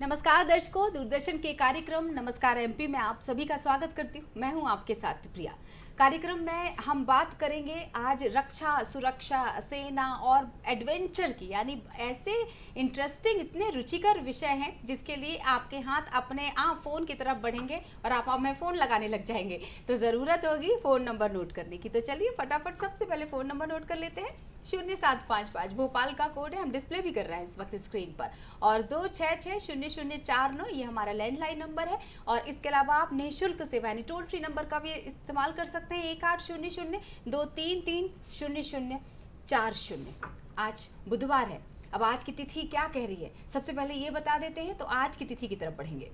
नमस्कार दर्शकों, दूरदर्शन के कार्यक्रम नमस्कार एमपी में आप सभी का स्वागत करती हूँ। मैं हूँ आपके साथ प्रिया। कार्यक्रम में हम बात करेंगे आज रक्षा, सुरक्षा, सेना और एडवेंचर की, यानी ऐसे इंटरेस्टिंग, इतने रुचिकर विषय हैं जिसके लिए आपके हाथ अपने आप फ़ोन की तरफ बढ़ेंगे और आप हमें फ़ोन लगाने लग जाएंगे। तो ज़रूरत होगी फ़ोन नंबर नोट करने की। तो चलिए फटाफट सबसे पहले फ़ोन नंबर नोट कर लेते हैं। 0755 भोपाल का कोड है, हम डिस्प्ले भी कर रहे हैं इस वक्त स्क्रीन पर, और 26600049 ये हमारा लैंडलाइन नंबर है। और इसके अलावा आप निःशुल्क सेवा यानी टोल फ्री नंबर का भी इस्तेमाल कर सकते हैं 1800-233-0040। आज बुधवार है। अब आज की तिथि क्या कह रही है सबसे पहले ये बता देते हैं, तो आज की तिथि की तरफ बढ़ेंगे।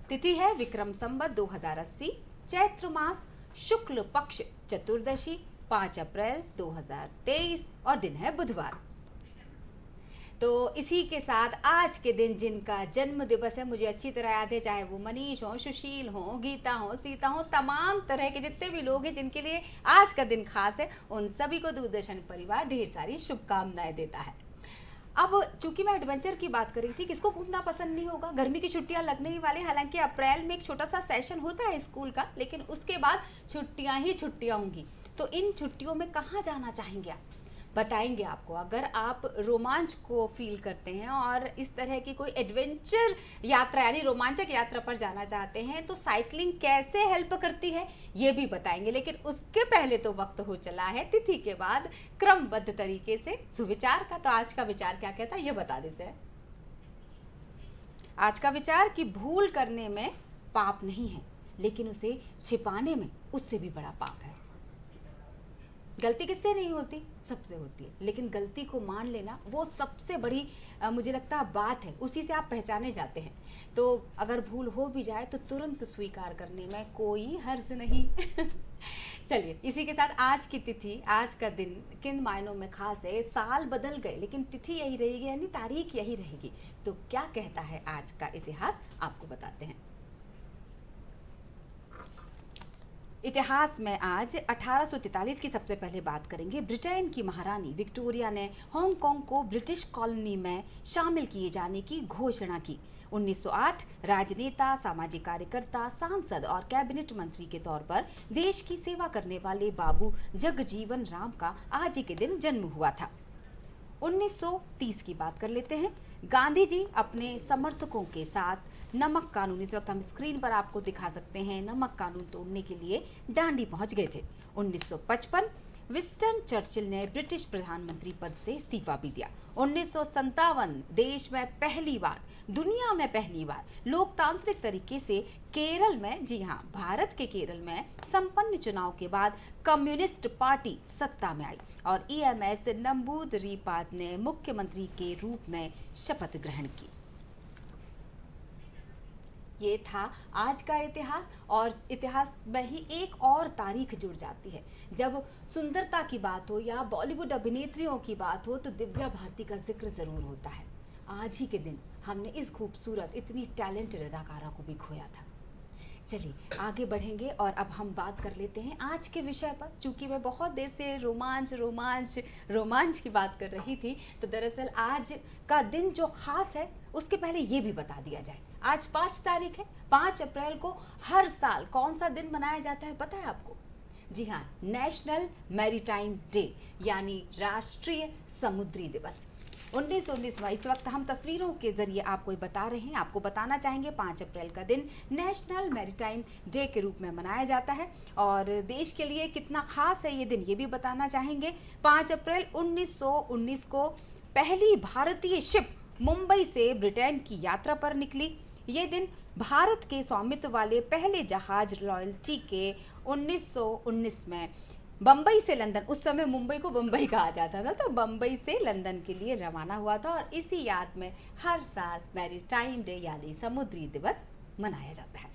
तिथि है विक्रम संवत 2080, चैत्र मास, शुक्ल पक्ष चतुर्दशी, 5 अप्रैल 2023 और दिन है बुधवार। तो इसी के साथ आज के दिन जिनका जन्म दिवस है, मुझे अच्छी तरह याद है, चाहे वो मनीष हो, सुशील हो, गीता हो, सीता हो, तमाम तरह के जितने भी लोग हैं जिनके लिए आज का दिन खास है, उन सभी को दूरदर्शन परिवार ढेर सारी शुभकामनाएं देता है। अब चूंकि मैं एडवेंचर की बात कर रही थी, किसको घूमना पसंद नहीं होगा। गर्मी की छुट्टियां लगने ही वाली, हालांकि अप्रैल में एक छोटा सा सेशन होता है स्कूल का, लेकिन उसके बाद छुट्टियां ही छुट्टियां होंगी। तो इन छुट्टियों में कहाँ जाना चाहेंगे आप, बताएंगे आपको। अगर आप रोमांच को फील करते हैं और इस तरह की कोई एडवेंचर यात्रा यानी रोमांचक यात्रा पर जाना चाहते हैं, तो साइकिलिंग कैसे हेल्प करती है ये भी बताएंगे। लेकिन उसके पहले तो वक्त हो चला है तिथि के बाद क्रमबद्ध तरीके से सुविचार का। तो आज का विचार क्या कहता है ये बता देते हैं। आज का विचार कि भूल करने में पाप नहीं है, लेकिन उसे छिपाने में उससे भी बड़ा पाप है। गलती किससे नहीं होती, सबसे होती है, लेकिन गलती को मान लेना वो सबसे बड़ी मुझे लगता है बात है, उसी से आप पहचाने जाते हैं। तो अगर भूल हो भी जाए तो तुरंत स्वीकार करने में कोई हर्ज नहीं। चलिए, इसी के साथ आज की तिथि, आज का दिन किन मायनों में खास है। साल बदल गए लेकिन तिथि यही रहेगी, यानी तारीख यही रहेगी। तो क्या कहता है आज का इतिहास, आपको बताते हैं। इतिहास में आज 1843 की सबसे पहले बात करेंगे। ब्रिटेन की महारानी विक्टोरिया ने हांगकांग को ब्रिटिश कॉलोनी में शामिल किए जाने की घोषणा की। 1908 राजनेता, सामाजिक कार्यकर्ता, सांसद और कैबिनेट मंत्री के तौर पर देश की सेवा करने वाले बाबू जगजीवन राम का आज ही के दिन जन्म हुआ था। 1930 की बात कर लेते हैं। गांधी जी अपने समर्थकों के साथ नमक कानून, इस वक्त हम स्क्रीन पर आपको दिखा सकते हैं, नमक कानून तोड़ने के लिए दांडी पहुंच गए थे। 1955 विंस्टन चर्चिल ने ब्रिटिश प्रधानमंत्री पद से इस्तीफा भी दिया। 1957 देश में पहली बार, दुनिया में पहली बार लोकतांत्रिक तरीके से केरल में, जी हाँ, भारत के केरल में संपन्न चुनाव के बाद कम्युनिस्ट पार्टी सत्ता में आई और ईएमएस नंबूदरीपाद ने मुख्यमंत्री के रूप में शपथ ग्रहण की। ये था आज का इतिहास। और इतिहास में ही एक और तारीख जुड़ जाती है। जब सुंदरता की बात हो या बॉलीवुड अभिनेत्रियों की बात हो तो दिव्या भारती का जिक्र जरूर होता है। आज ही के दिन हमने इस खूबसूरत, इतनी टैलेंटेड अदाकारा को भी खोया था। चलिए आगे बढ़ेंगे और अब हम बात कर लेते हैं आज के विषय पर। चूंकि मैं बहुत देर से रोमांच की बात कर रही थी, तो दरअसल आज का दिन जो खास है उसके पहले ये भी बता दिया जाए। आज 5 तारीख है। 5 अप्रैल को हर साल कौन सा दिन मनाया जाता है पता है आपको? जी हाँ, नेशनल मैरीटाइम डे, यानी राष्ट्रीय समुद्री दिवस। 1919 इस वक्त हम तस्वीरों के जरिए आपको बता रहे हैं। आपको बताना चाहेंगे 5 अप्रैल का दिन नेशनल मैरीटाइम डे के रूप में मनाया जाता है और देश के लिए कितना खास है ये दिन, ये भी बताना चाहेंगे। 5 अप्रैल 1919 को पहली भारतीय शिप मुंबई से ब्रिटेन की यात्रा पर निकली। ये दिन भारत के स्वामित्व वाले पहले जहाज रॉयल्टी के 1919 में बम्बई से लंदन, उस समय मुंबई को बम्बई कहा जाता था, तो बम्बई से लंदन के लिए रवाना हुआ था। और इसी याद में हर साल मैरीटाइम डे यानी समुद्री दिवस मनाया जाता है।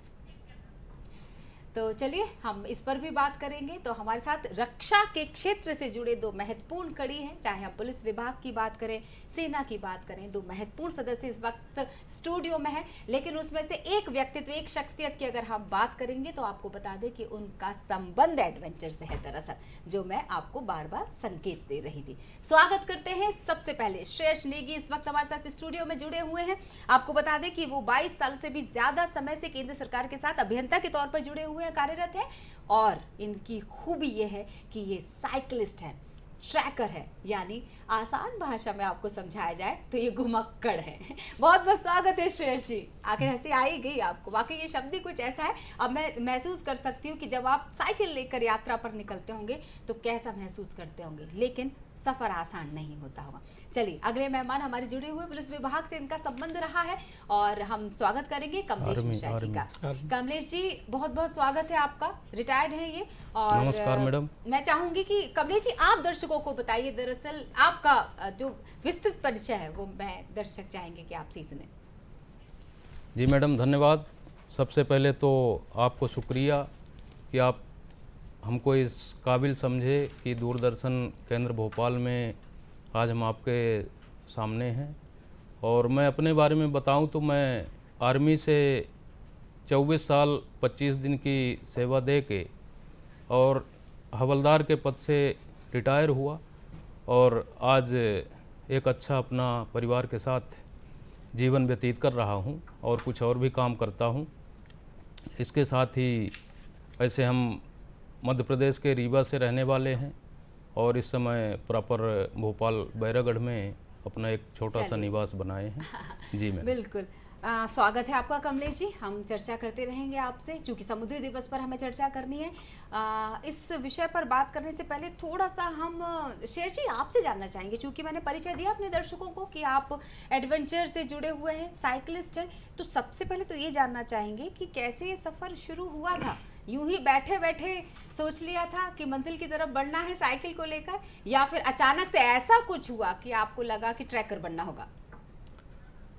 तो चलिए हम इस पर भी बात करेंगे। तो हमारे साथ रक्षा के क्षेत्र से जुड़े दो महत्वपूर्ण कड़ी हैं, चाहे हम पुलिस विभाग की बात करें, सेना की बात करें। दो महत्वपूर्ण सदस्य इस वक्त स्टूडियो में हैं, लेकिन उसमें से एक व्यक्तित्व, एक शख्सियत की अगर हम बात करेंगे तो आपको बता दें कि उनका संबंध एडवेंचर से है दरअसल, जो मैं आपको बार बार संकेत दे रही थी। स्वागत करते हैं सबसे पहले श्रेयस नेगी, इस वक्त हमारे साथ स्टूडियो में जुड़े हुए हैं। आपको बता दें कि वो 22 साल से भी ज्यादा समय से केंद्र सरकार के साथ अभियंता के तौर पर जुड़े हुए हैं, कार्यरत है। और इनकी खूबी ये है कि ये साइकिलिस्ट है, ट्रैकर है, यानी आसान भाषा में आपको समझाया जाए तो ये घुमक्कड़ है। बहुत बहुत स्वागत है श्रेयस जी। आखिर हंसी आई गई आपको, वाकई ये शब्द ही कुछ ऐसा है। अब मैं महसूस कर सकती हूँ कि जब आप साइकिल लेकर यात्रा पर निकलते होंगे तो कैसा महसूस करते होंगे, लेकिन सफर आसान नहीं होता होगा। चलिए अगले मेहमान हमारे जुड़े हुए पुलिस विभाग से इनका संबंध रहा है और हम स्वागत करेंगे कमलेश मिश्रा जी का। कमलेश जी बहुत बहुत स्वागत है आपका, रिटायर्ड है ये। और नमस्कार मैडम। मैं चाहूंगी कि कमलेश जी आप दर्शकों को बताइए, दरअसल आपका जो विस्तृत परिचय है वो मैं दर्शक चाहेंगे कि आपसे सुने। जी मैडम धन्यवाद। सबसे पहले तो आपको शुक्रिया कि आप हमको इस काबिल समझे कि दूरदर्शन केंद्र भोपाल में आज हम आपके सामने हैं। और मैं अपने बारे में बताऊं तो मैं आर्मी से 24 साल 25 दिन की सेवा दे के और हवलदार के पद से रिटायर हुआ और आज एक अच्छा अपना परिवार के साथ जीवन व्यतीत कर रहा हूं और कुछ और भी काम करता हूं। इसके साथ ही ऐसे हम मध्य प्रदेश के रीवा से रहने वाले हैं और इस समय प्रॉपर भोपाल बैरागढ़ में अपना एक छोटा सा निवास बनाए हैं। जी मैम बिल्कुल स्वागत है आपका कमलेश जी। हम चर्चा करते रहेंगे आपसे, क्योंकि समुद्री दिवस पर हमें चर्चा करनी है। इस विषय पर बात करने से पहले थोड़ा सा हम श्रेयस जी आपसे जानना चाहेंगे, क्योंकि मैंने परिचय दिया अपने दर्शकों को कि आप एडवेंचर से जुड़े हुए हैं, साइकिलिस्ट हैं। तो सबसे पहले तो ये जानना चाहेंगे कि कैसे ये सफ़र शुरू हुआ था? यूं ही बैठे बैठे सोच लिया था कि मंजिल की तरफ बढ़ना है साइकिल को लेकर, या फिर अचानक से ऐसा कुछ हुआ कि आपको लगा कि ट्रैकर बनना होगा?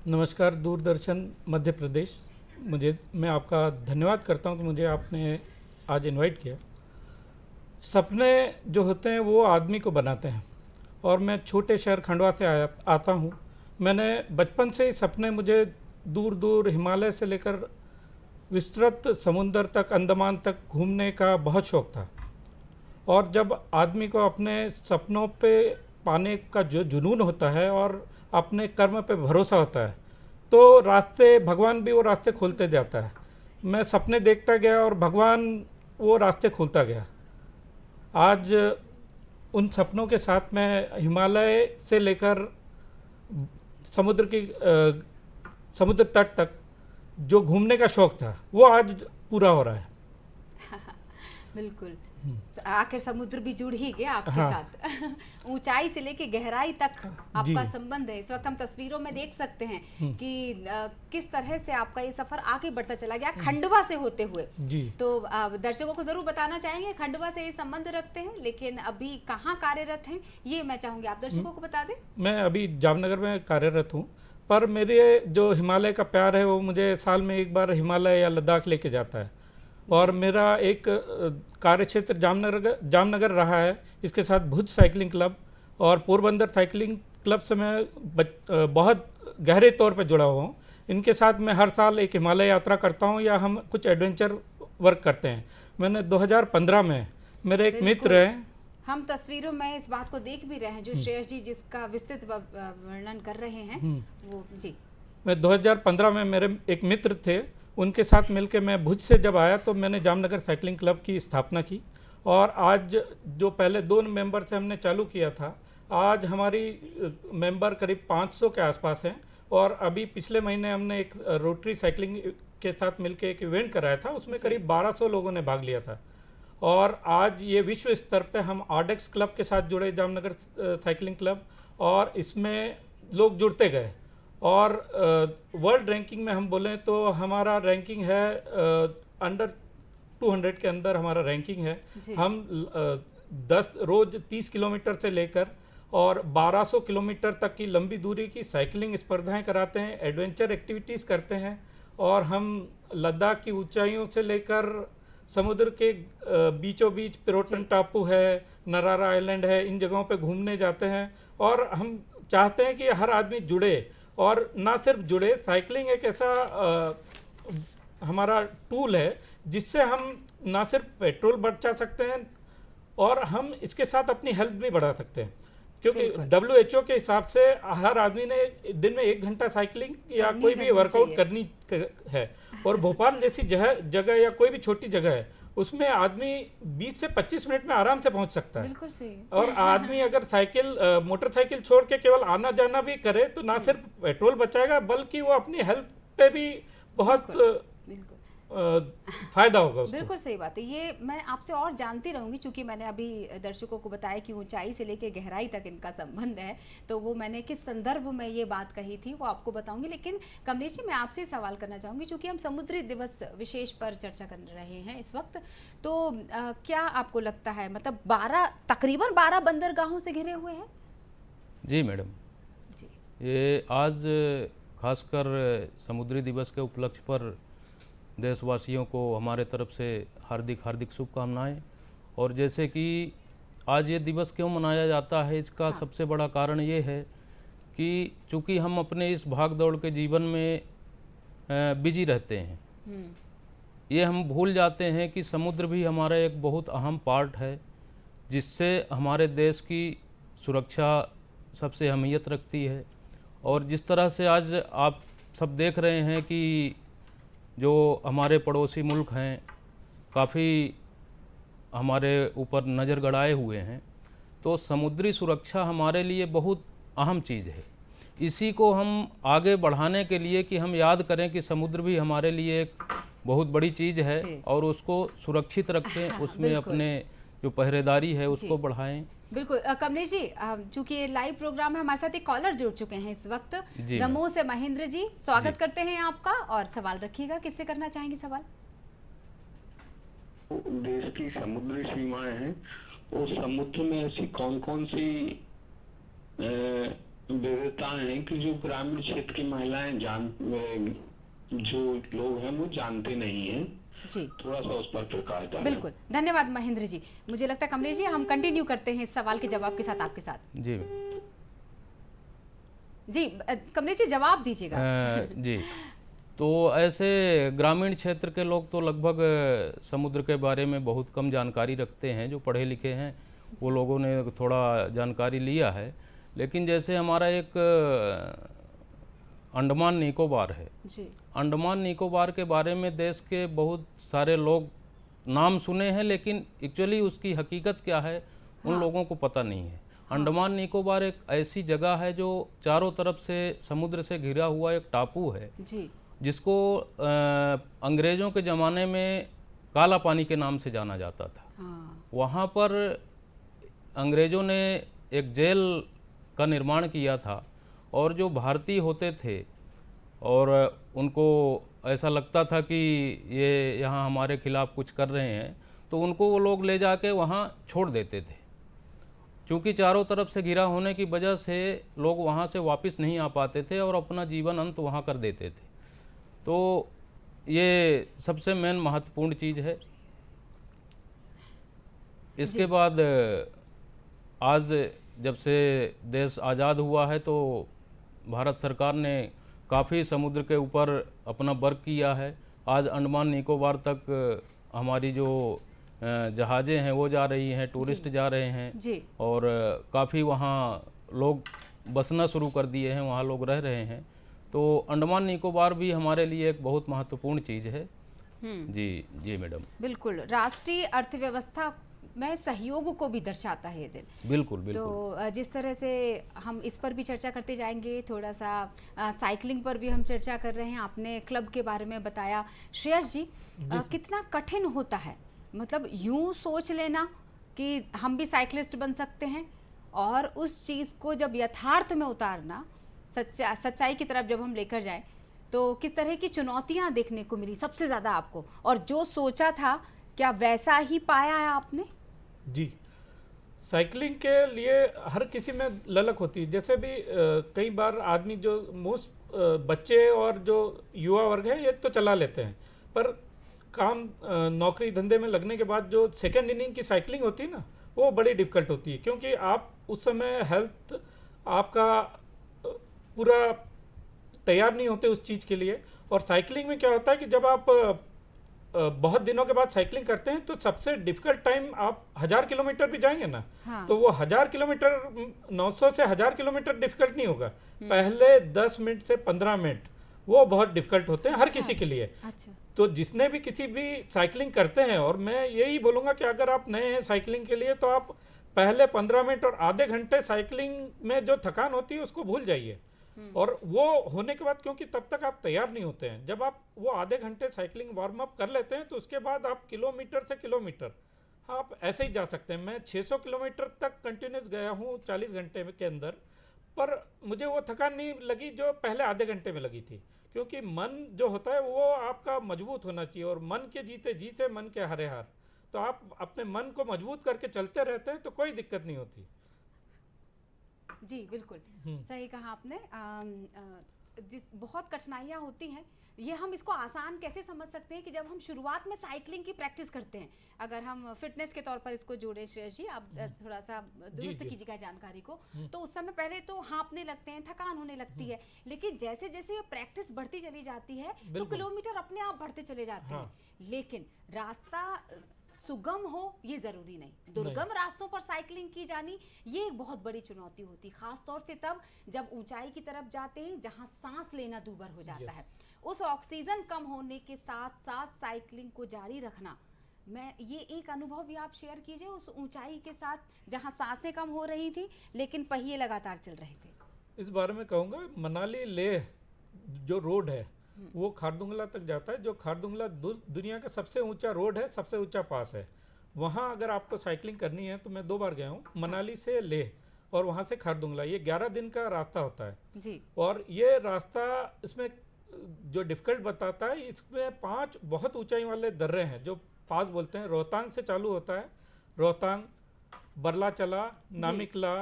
नमस्कार दूरदर्शन मध्य प्रदेश, मैं आपका धन्यवाद करता हूं कि मुझे आपने आज इनवाइट किया। सपने जो होते हैं वो आदमी को बनाते हैं और मैं छोटे शहर खंडवा से आता हूं। मैंने बचपन से ही सपने, मुझे दूर दूर हिमालय से लेकर विस्तृत समुंदर तक, अंडमान तक घूमने का बहुत शौक़ था। और जब आदमी को अपने सपनों पे पाने का जो जुनून होता है और अपने कर्म पे भरोसा होता है तो रास्ते, भगवान भी वो रास्ते खोलते जाता है। मैं सपने देखता गया और भगवान वो रास्ते खोलता गया। आज उन सपनों के साथ मैं हिमालय से लेकर समुद्र तट तक जो घूमने का शौक़ था वो आज पूरा हो रहा है। बिल्कुल, आखिर समुद्र भी जुड़ ही गया आपके साथ। ऊंचाई से लेके गहराई तक आपका संबंध है। इस वक्त हम तस्वीरों में देख सकते हैं कि किस तरह से आपका ये सफर आगे बढ़ता चला गया खंडवा से होते हुए। तो दर्शकों को जरूर बताना चाहेंगे खंडवा से ये संबंध रखते हैं, लेकिन अभी कहाँ कार्यरत हैं ये मैं चाहूंगी आप दर्शकों को बता दें। मैं अभी जामनगर में कार्यरत हूँ, पर मेरे जो हिमालय का प्यार है वो मुझे साल में एक बार हिमालय या लद्दाख लेके जाता है। और मेरा एक कार्य क्षेत्र जामनगर रहा है। इसके साथ भुज साइकिलिंग क्लब और पोरबंदर साइकिलिंग क्लब से मैं बहुत गहरे तौर पर जुड़ा हुआ हूँ। इनके साथ मैं हर साल एक हिमालय यात्रा करता हूँ या हम कुछ एडवेंचर वर्क करते हैं। मैंने 2015 में, मेरे एक मित्र हैं, हम तस्वीरों में इस बात को देख भी रहे हैं जो श्रेयस जी जिसका विस्तृत वर्णन कर रहे हैं वो जी। मैं 2015 में, मेरे एक मित्र थे, उनके साथ मिलकर मैं भुज से जब आया तो मैंने जामनगर साइकिलिंग क्लब की स्थापना की। और आज जो पहले 2 मेंबर से हमने चालू किया था, आज हमारी मेंबर करीब 500 के आसपास हैं। और अभी पिछले महीने हमने एक रोटरी साइकिलिंग के साथ मिलकर एक इवेंट कराया था, उसमें करीब 1200 लोगों ने भाग लिया था। और आज ये विश्व स्तर पे हम आर्डेक्स क्लब के साथ जुड़े, जामनगर साइकिलिंग क्लब, और इसमें लोग जुड़ते गए। और वर्ल्ड रैंकिंग में हम बोलें तो हमारा रैंकिंग है अंडर 200 के अंदर हमारा रैंकिंग है। हम 30 किलोमीटर से लेकर और 1200 किलोमीटर तक की लंबी दूरी की साइकिलिंग स्पर्धाएं कराते हैं, एडवेंचर एक्टिविटीज़ करते हैं। और हम लद्दाख की ऊंचाइयों से लेकर समुद्र के बीचों बीच पिरोटन टापू है, नरारा आइलैंड है, इन जगहों पे घूमने जाते हैं। और हम चाहते हैं कि हर आदमी जुड़े, और ना सिर्फ जुड़े, साइकिलिंग एक ऐसा हमारा टूल है जिससे हम ना सिर्फ पेट्रोल बचा सकते हैं और हम इसके साथ अपनी हेल्थ भी बढ़ा सकते हैं, क्योंकि WHO के हिसाब से हर आदमी ने दिन में 1 घंटा साइकिलिंग या कोई भी वर्कआउट करनी है। और भोपाल जैसी जगह या कोई भी छोटी जगह है उसमें आदमी 20 से 25 मिनट में आराम से पहुंच सकता है। बिल्कुल सही। और आदमी अगर मोटरसाइकिल छोड़ के केवल आना जाना भी करे तो ना सिर्फ पेट्रोल बचाएगा बल्कि वो अपनी हेल्थ पे भी बहुत बिल्कुल फायदा होगा उसको। बिल्कुल सही बात है। ये मैं आपसे और जानती रहूंगी, क्योंकि मैंने अभी दर्शकों को बताया कि ऊंचाई से लेकर गहराई तक इनका संबंध है, तो वो मैंने किस संदर्भ में ये बात कही थी वो आपको बताऊंगी। लेकिन कमलेश जी, मैं आपसे सवाल करना चाहूंगी, क्योंकि हम समुद्री दिवस विशेष पर चर्चा कर रहे हैं इस वक्त, तो क्या आपको लगता है, मतलब तकरीबन 12 बंदरगाहों से घिरे हुए हैं? जी मैडम जी। ये आज खासकर समुद्री दिवस के उपलक्ष्य पर देशवासियों को हमारे तरफ से हार्दिक शुभकामनाएं। और जैसे कि आज ये दिवस क्यों मनाया जाता है, इसका सबसे बड़ा कारण ये है कि चूँकि हम अपने इस भाग दौड़ के जीवन में बिजी रहते हैं, ये हम भूल जाते हैं कि समुद्र भी हमारा एक बहुत अहम पार्ट है, जिससे हमारे देश की सुरक्षा सबसे अहमियत रखती है। और जिस तरह से आज आप सब देख रहे हैं कि जो हमारे पड़ोसी मुल्क हैं काफ़ी हमारे ऊपर नज़र गड़ाए हुए हैं, तो समुद्री सुरक्षा हमारे लिए बहुत अहम चीज़ है। इसी को हम आगे बढ़ाने के लिए कि हम याद करें कि समुद्र भी हमारे लिए एक बहुत बड़ी चीज़ है और उसको सुरक्षित रखें, उसमें अपने जो पहरेदारी है उसको बढ़ाएं। बिल्कुल। कमलेश जी, चूंकि ये लाइव प्रोग्राम है, हमारे साथ एक कॉलर जुड़ चुके हैं इस वक्त, दमोह से महेंद्र जी, स्वागत करते हैं आपका और सवाल रखिएगा। किससे करना चाहेंगे सवाल? देश की समुद्री सीमाएं हैं, उस समुद्र में ऐसी कौन कौन सी विविधताएं हैं कि जो ग्रामीण क्षेत्र की महिलाएं जो लोग हैं वो जानते नहीं हैं? जी, थोड़ा सा उस पर प्रकाश डालें। बिल्कुल, धन्यवाद महेंद्र जी। मुझे लगता है कमलेश जी हम कंटिन्यू करते हैं इस सवाल के जवाब के साथ आपके साथ। जी जी कमलेश जी जवाब दीजिएगा। जी, तो ऐसे ग्रामीण क्षेत्र के लोग तो लगभग समुद्र के बारे में बहुत कम जानकारी रखते हैं। जो पढ़े लिखे हैं वो लोगों ने थोड़ा जानकारी लिया है, लेकिन जैसे हमारा एक अंडमान निकोबार है जी। अंडमान निकोबार के बारे में देश के बहुत सारे लोग नाम सुने हैं, लेकिन एक्चुअली उसकी हकीकत क्या है उन लोगों को पता नहीं है। अंडमान निकोबार एक ऐसी जगह है जो चारों तरफ से समुद्र से घिरा हुआ एक टापू है जी। जिसको अंग्रेज़ों के ज़माने में काला पानी के नाम से जाना जाता था। वहाँ पर अंग्रेज़ों ने एक जेल का निर्माण किया था और जो भारतीय होते थे और उनको ऐसा लगता था कि ये यहाँ हमारे खिलाफ कुछ कर रहे हैं, तो उनको वो लोग ले जाके वहाँ छोड़ देते थे। क्योंकि चारों तरफ से घिरा होने की वजह से लोग वहाँ से वापस नहीं आ पाते थे और अपना जीवन अंत वहाँ कर देते थे। तो ये सबसे मेन महत्वपूर्ण चीज़ है। इसके बाद आज जब से देश आज़ाद हुआ है तो भारत सरकार ने काफ़ी समुद्र के ऊपर अपना वर्क किया है। आज अंडमान निकोबार तक हमारी जो जहाज़ें हैं वो जा रही हैं, टूरिस्ट जा रहे हैं जी। और काफ़ी वहाँ लोग बसना शुरू कर दिए हैं, वहाँ लोग रह रहे हैं। तो अंडमान निकोबार भी हमारे लिए एक बहुत महत्वपूर्ण चीज़ है। जी जी मैडम, बिल्कुल, राष्ट्रीय अर्थव्यवस्था में सहयोग को भी दर्शाता है ये दिन। बिल्कुल बिल्कुल। तो जिस तरह से हम इस पर भी चर्चा करते जाएंगे, थोड़ा सा साइकिलिंग पर भी हम चर्चा कर रहे हैं। आपने क्लब के बारे में बताया। श्रेयस जी, कितना कठिन होता है, मतलब यूं सोच लेना कि हम भी साइकिलिस्ट बन सकते हैं और उस चीज़ को जब यथार्थ में उतारना, सच्चाई की तरफ जब हम लेकर जाएं, तो किस तरह की चुनौतियां देखने को मिली सबसे ज़्यादा आपको, और जो सोचा था क्या वैसा ही पाया है आपने? जी, साइकिलिंग के लिए हर किसी में ललक होती है। जैसे भी कई बार आदमी जो बच्चे और जो युवा वर्ग है ये तो चला लेते हैं, पर काम नौकरी धंधे में लगने के बाद जो सेकेंड इनिंग की साइकिलिंग होती है ना, वो बड़ी डिफिकल्ट होती है, क्योंकि आप उस समय हेल्थ आपका पूरा तैयार नहीं होते उस चीज़ के लिए। और साइकिलिंग में क्या होता है कि जब आप बहुत दिनों के बाद साइकिलिंग करते हैं तो सबसे डिफिकल्ट टाइम, आप 1000 किलोमीटर भी जाएंगे ना, हाँ। तो वो 1000 किलोमीटर 900 से 1000 किलोमीटर डिफिकल्ट नहीं होगा। पहले 10 मिनट से 15 मिनट वो बहुत डिफिकल्ट होते हैं हर किसी के लिए। अच्छा। तो जिसने भी किसी भी साइकिलिंग करते हैं, और मैं यही बोलूँगा कि अगर आप नए हैं साइकिलिंग के लिए तो आप पहले 15 मिनट और आधे घंटे साइकिलिंग में जो थकान होती है उसको भूल जाइए। और वो होने के बाद, क्योंकि तब तक आप तैयार नहीं होते हैं, जब आप वो आधे घंटे साइकिलिंग वार्म अप कर लेते हैं तो उसके बाद आप किलोमीटर से किलोमीटर आप ऐसे ही जा सकते हैं। मैं 600 किलोमीटर तक कंटिन्यूस गया हूँ 40 घंटे के अंदर, पर मुझे वो थकान नहीं लगी जो पहले आधे घंटे में लगी थी, क्योंकि मन जो होता है वो आपका मजबूत होना चाहिए, और मन के जीते जीते मन के हारे हार। तो आप अपने मन को मजबूत करके चलते रहते हैं तो कोई दिक्कत नहीं होती। जी बिल्कुल सही कहा आपने। जिस बहुत कठिनाइयाँ होती हैं, ये हम इसको आसान कैसे समझ सकते हैं कि जब हम शुरुआत में साइकिलिंग की प्रैक्टिस करते हैं, अगर हम फिटनेस के तौर पर इसको जोड़े, श्रेयस जी आप थोड़ा सा दुरुस्त कीजिएगा जानकारी को, तो उस समय पहले तो हाँफने लगते हैं, थकान होने लगती है, लेकिन जैसे जैसे ये प्रैक्टिस बढ़ती चली जाती है तो किलोमीटर अपने आप बढ़ते चले जाते हैं। लेकिन रास्ता सुगम हो ये जरूरी नहीं, दुर्गम रास्तों पर साइकिलिंग की जानी ये एक बहुत बड़ी चुनौती होती, खास तौर से तब जब ऊंचाई की तरफ जाते हैं जहां सांस लेना दूभर हो जाता है। उस ऑक्सीजन कम होने के साथ साथ साइकिलिंग को जारी रखना, मैं ये एक अनुभव भी आप शेयर कीजिए उस ऊंचाई के साथ जहां सांसें कम हो रही थी लेकिन पहिए लगातार चल रहे थे। इस बारे में कहूँगा, मनाली लेह जो रोड है वो खारदुंगला तक जाता है, जो खारदुंगला दुनिया का सबसे ऊंचा रोड है, सबसे ऊंचा पास है। वहाँ अगर आपको साइकिलिंग करनी है तो मैं 2 बार गया हूँ, मनाली से लेह और वहाँ से खारदुंगला, ये 11 दिन का रास्ता होता है जी। और ये रास्ता, इसमें जो डिफिकल्ट बताता है, इसमें 5 बहुत ऊंचाई वाले दर्रे हैं जो पास बोलते हैं। रोहतांग से चालू होता है, रोहतांग, बरलाचला, नामिकला,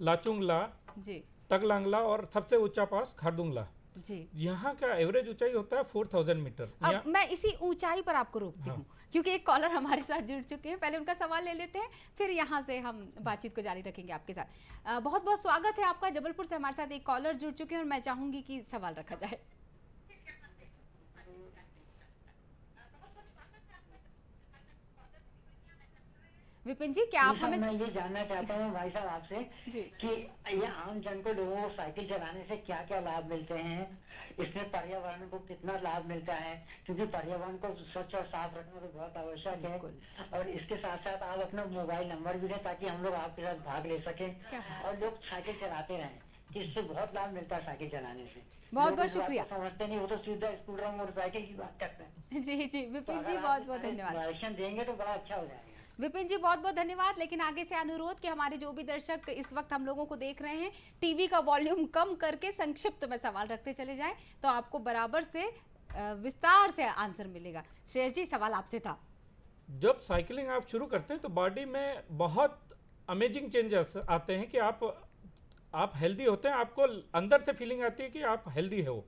लाचुंगला, जी, तगलांगला और सबसे ऊंचा पास खारदुंगला। जी। यहाँ का एवरेज ऊंचाई होता है 4000 मीटर। अब मैं इसी ऊंचाई पर आपको रोकती हूँ क्योंकि एक कॉलर हमारे साथ जुड़ चुके हैं, पहले उनका सवाल ले लेते हैं, फिर यहाँ से हम बातचीत को जारी रखेंगे आपके साथ। बहुत बहुत स्वागत है आपका। जबलपुर से हमारे साथ एक कॉलर जुड़ चुके हैं और मैं चाहूंगी कि सवाल रखा जाए। विपिन जी, क्या आप हमें, मैं ये जानना चाहता हूँ भाई साहब आपसे जी, कि ये आम जन को, लोगों को साइकिल चलाने से क्या क्या लाभ मिलते हैं, इसमें पर्यावरण को कितना लाभ मिलता है, क्योंकि पर्यावरण को स्वच्छ और साफ रखना तो बहुत आवश्यक है। और इसके साथ साथ आप अपना मोबाइल नंबर भी दें ताकि हम लोग आपके साथ भाग ले सकें और लोग साइकिल चलाते रहें, इससे बहुत लाभ मिलता है साइकिल चलाने से। बहुत बहुत शुक्रिया। समझते नहीं, वो तो सीधा स्कूटर मोटरसाइकिल की बात करते हैं। जी जी विपिन जी, बहुत बहुत धन्यवाद। मार्गदर्शन देंगे तो बड़ा अच्छा हो जाएगा। विपिन जी बहुत बहुत धन्यवाद। लेकिन आगे से अनुरोध कि हमारे जो भी दर्शक इस वक्त हम लोगों को देख रहे हैं, टीवी का वॉल्यूम कम करके संक्षिप्त में सवाल रखते चले जाएं तो आपको बराबर से विस्तार से आंसर मिलेगा। श्रेयस जी, सवाल आपसे था। जब साइकिलिंग आप शुरू करते हैं तो बॉडी में बहुत अमेजिंग चेंजेस आते हैं कि आप हेल्दी होते हैं, आपको अंदर से फीलिंग आती है कि आप हेल्दी हो,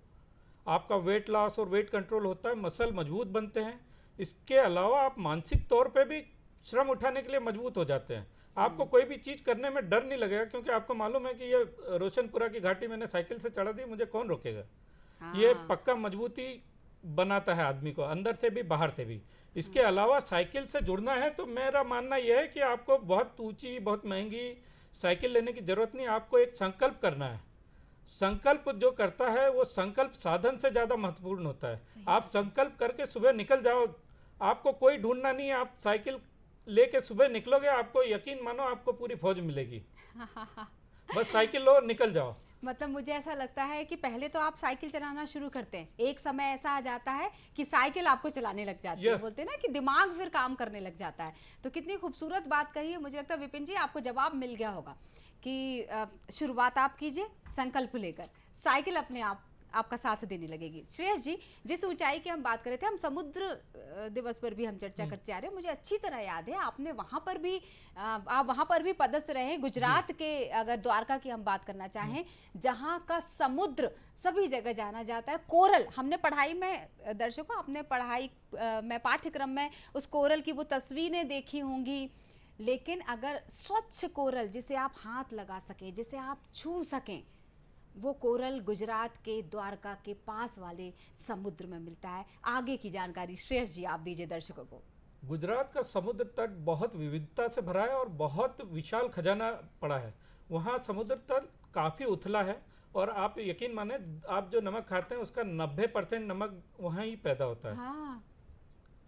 आपका वेट लॉस और वेट कंट्रोल होता है, मसल मजबूत बनते हैं। इसके अलावा आप मानसिक तौर पे भी श्रम उठाने के लिए मजबूत हो जाते हैं। आपको कोई भी चीज़ करने में डर नहीं लगेगा, क्योंकि आपको मालूम है कि ये रोशनपुरा की घाटी मैंने साइकिल से चढ़ा दी, मुझे कौन रोकेगा। ये पक्का मजबूती बनाता है आदमी को, अंदर से भी बाहर से भी। इसके अलावा साइकिल से जुड़ना है तो मेरा मानना यह है कि आपको बहुत ऊंची, बहुत महंगी साइकिल लेने की जरूरत नहीं, आपको एक संकल्प करना है। संकल्प जो करता है वो संकल्प साधन से ज़्यादा महत्वपूर्ण होता है। आप संकल्प करके सुबह निकल जाओ, आपको कोई ढूंढना नहीं है, आप साइकिल लेके सुबह निकलोगे, आपको यकीन मानो आपको पूरी फौज मिलेगी। बस साइकिल लो, निकल जाओ। मतलब मुझे ऐसा लगता है कि पहले तो आप साइकिल चलाना शुरू करते हैं, एक समय ऐसा आ जाता है कि साइकिल आपको चलाने लग जाती है। बोलते हैं ना कि दिमाग फिर काम करने लग जाता है। तो कितनी खूबसूरत बात कही है। मुझे लगता है विपिन जी आपको जवाब मिल गया होगा कि शुरुआत आप कीजिए संकल्प लेकर, साइकिल अपने आप आपका साथ देने लगेगी। श्रेयस जी, जिस ऊंचाई की हम बात कर रहे थे, हम समुद्र दिवस पर भी हम चर्चा करते आ रहे हैं। मुझे अच्छी तरह याद है आपने वहाँ पर भी आप वहाँ पर भी पदस्थ रहे, गुजरात के अगर द्वारका की हम बात करना चाहें, जहाँ का समुद्र सभी जगह जाना जाता है। कोरल, हमने पढ़ाई में, दर्शकों आपने पढ़ाई में पाठ्यक्रम में उस कोरल की वो तस्वीरें देखी होंगी, लेकिन अगर स्वच्छ कोरल जिसे आप हाथ लगा सकें, जिसे आप छू सकें, वो कोरल गुजरात के द्वारका के पास वाले समुद्र में मिलता है। आगे की जानकारी श्रेयस जी आप दीजिए दर्शकों को। गुजरात का समुद्र तट बहुत विविधता से भरा है और बहुत विशाल खजाना पड़ा है। वहाँ समुद्र तट काफ़ी उथला है और आप यकीन माने, आप जो नमक खाते हैं उसका 90% नमक वहाँ ही पैदा होता है। हाँ,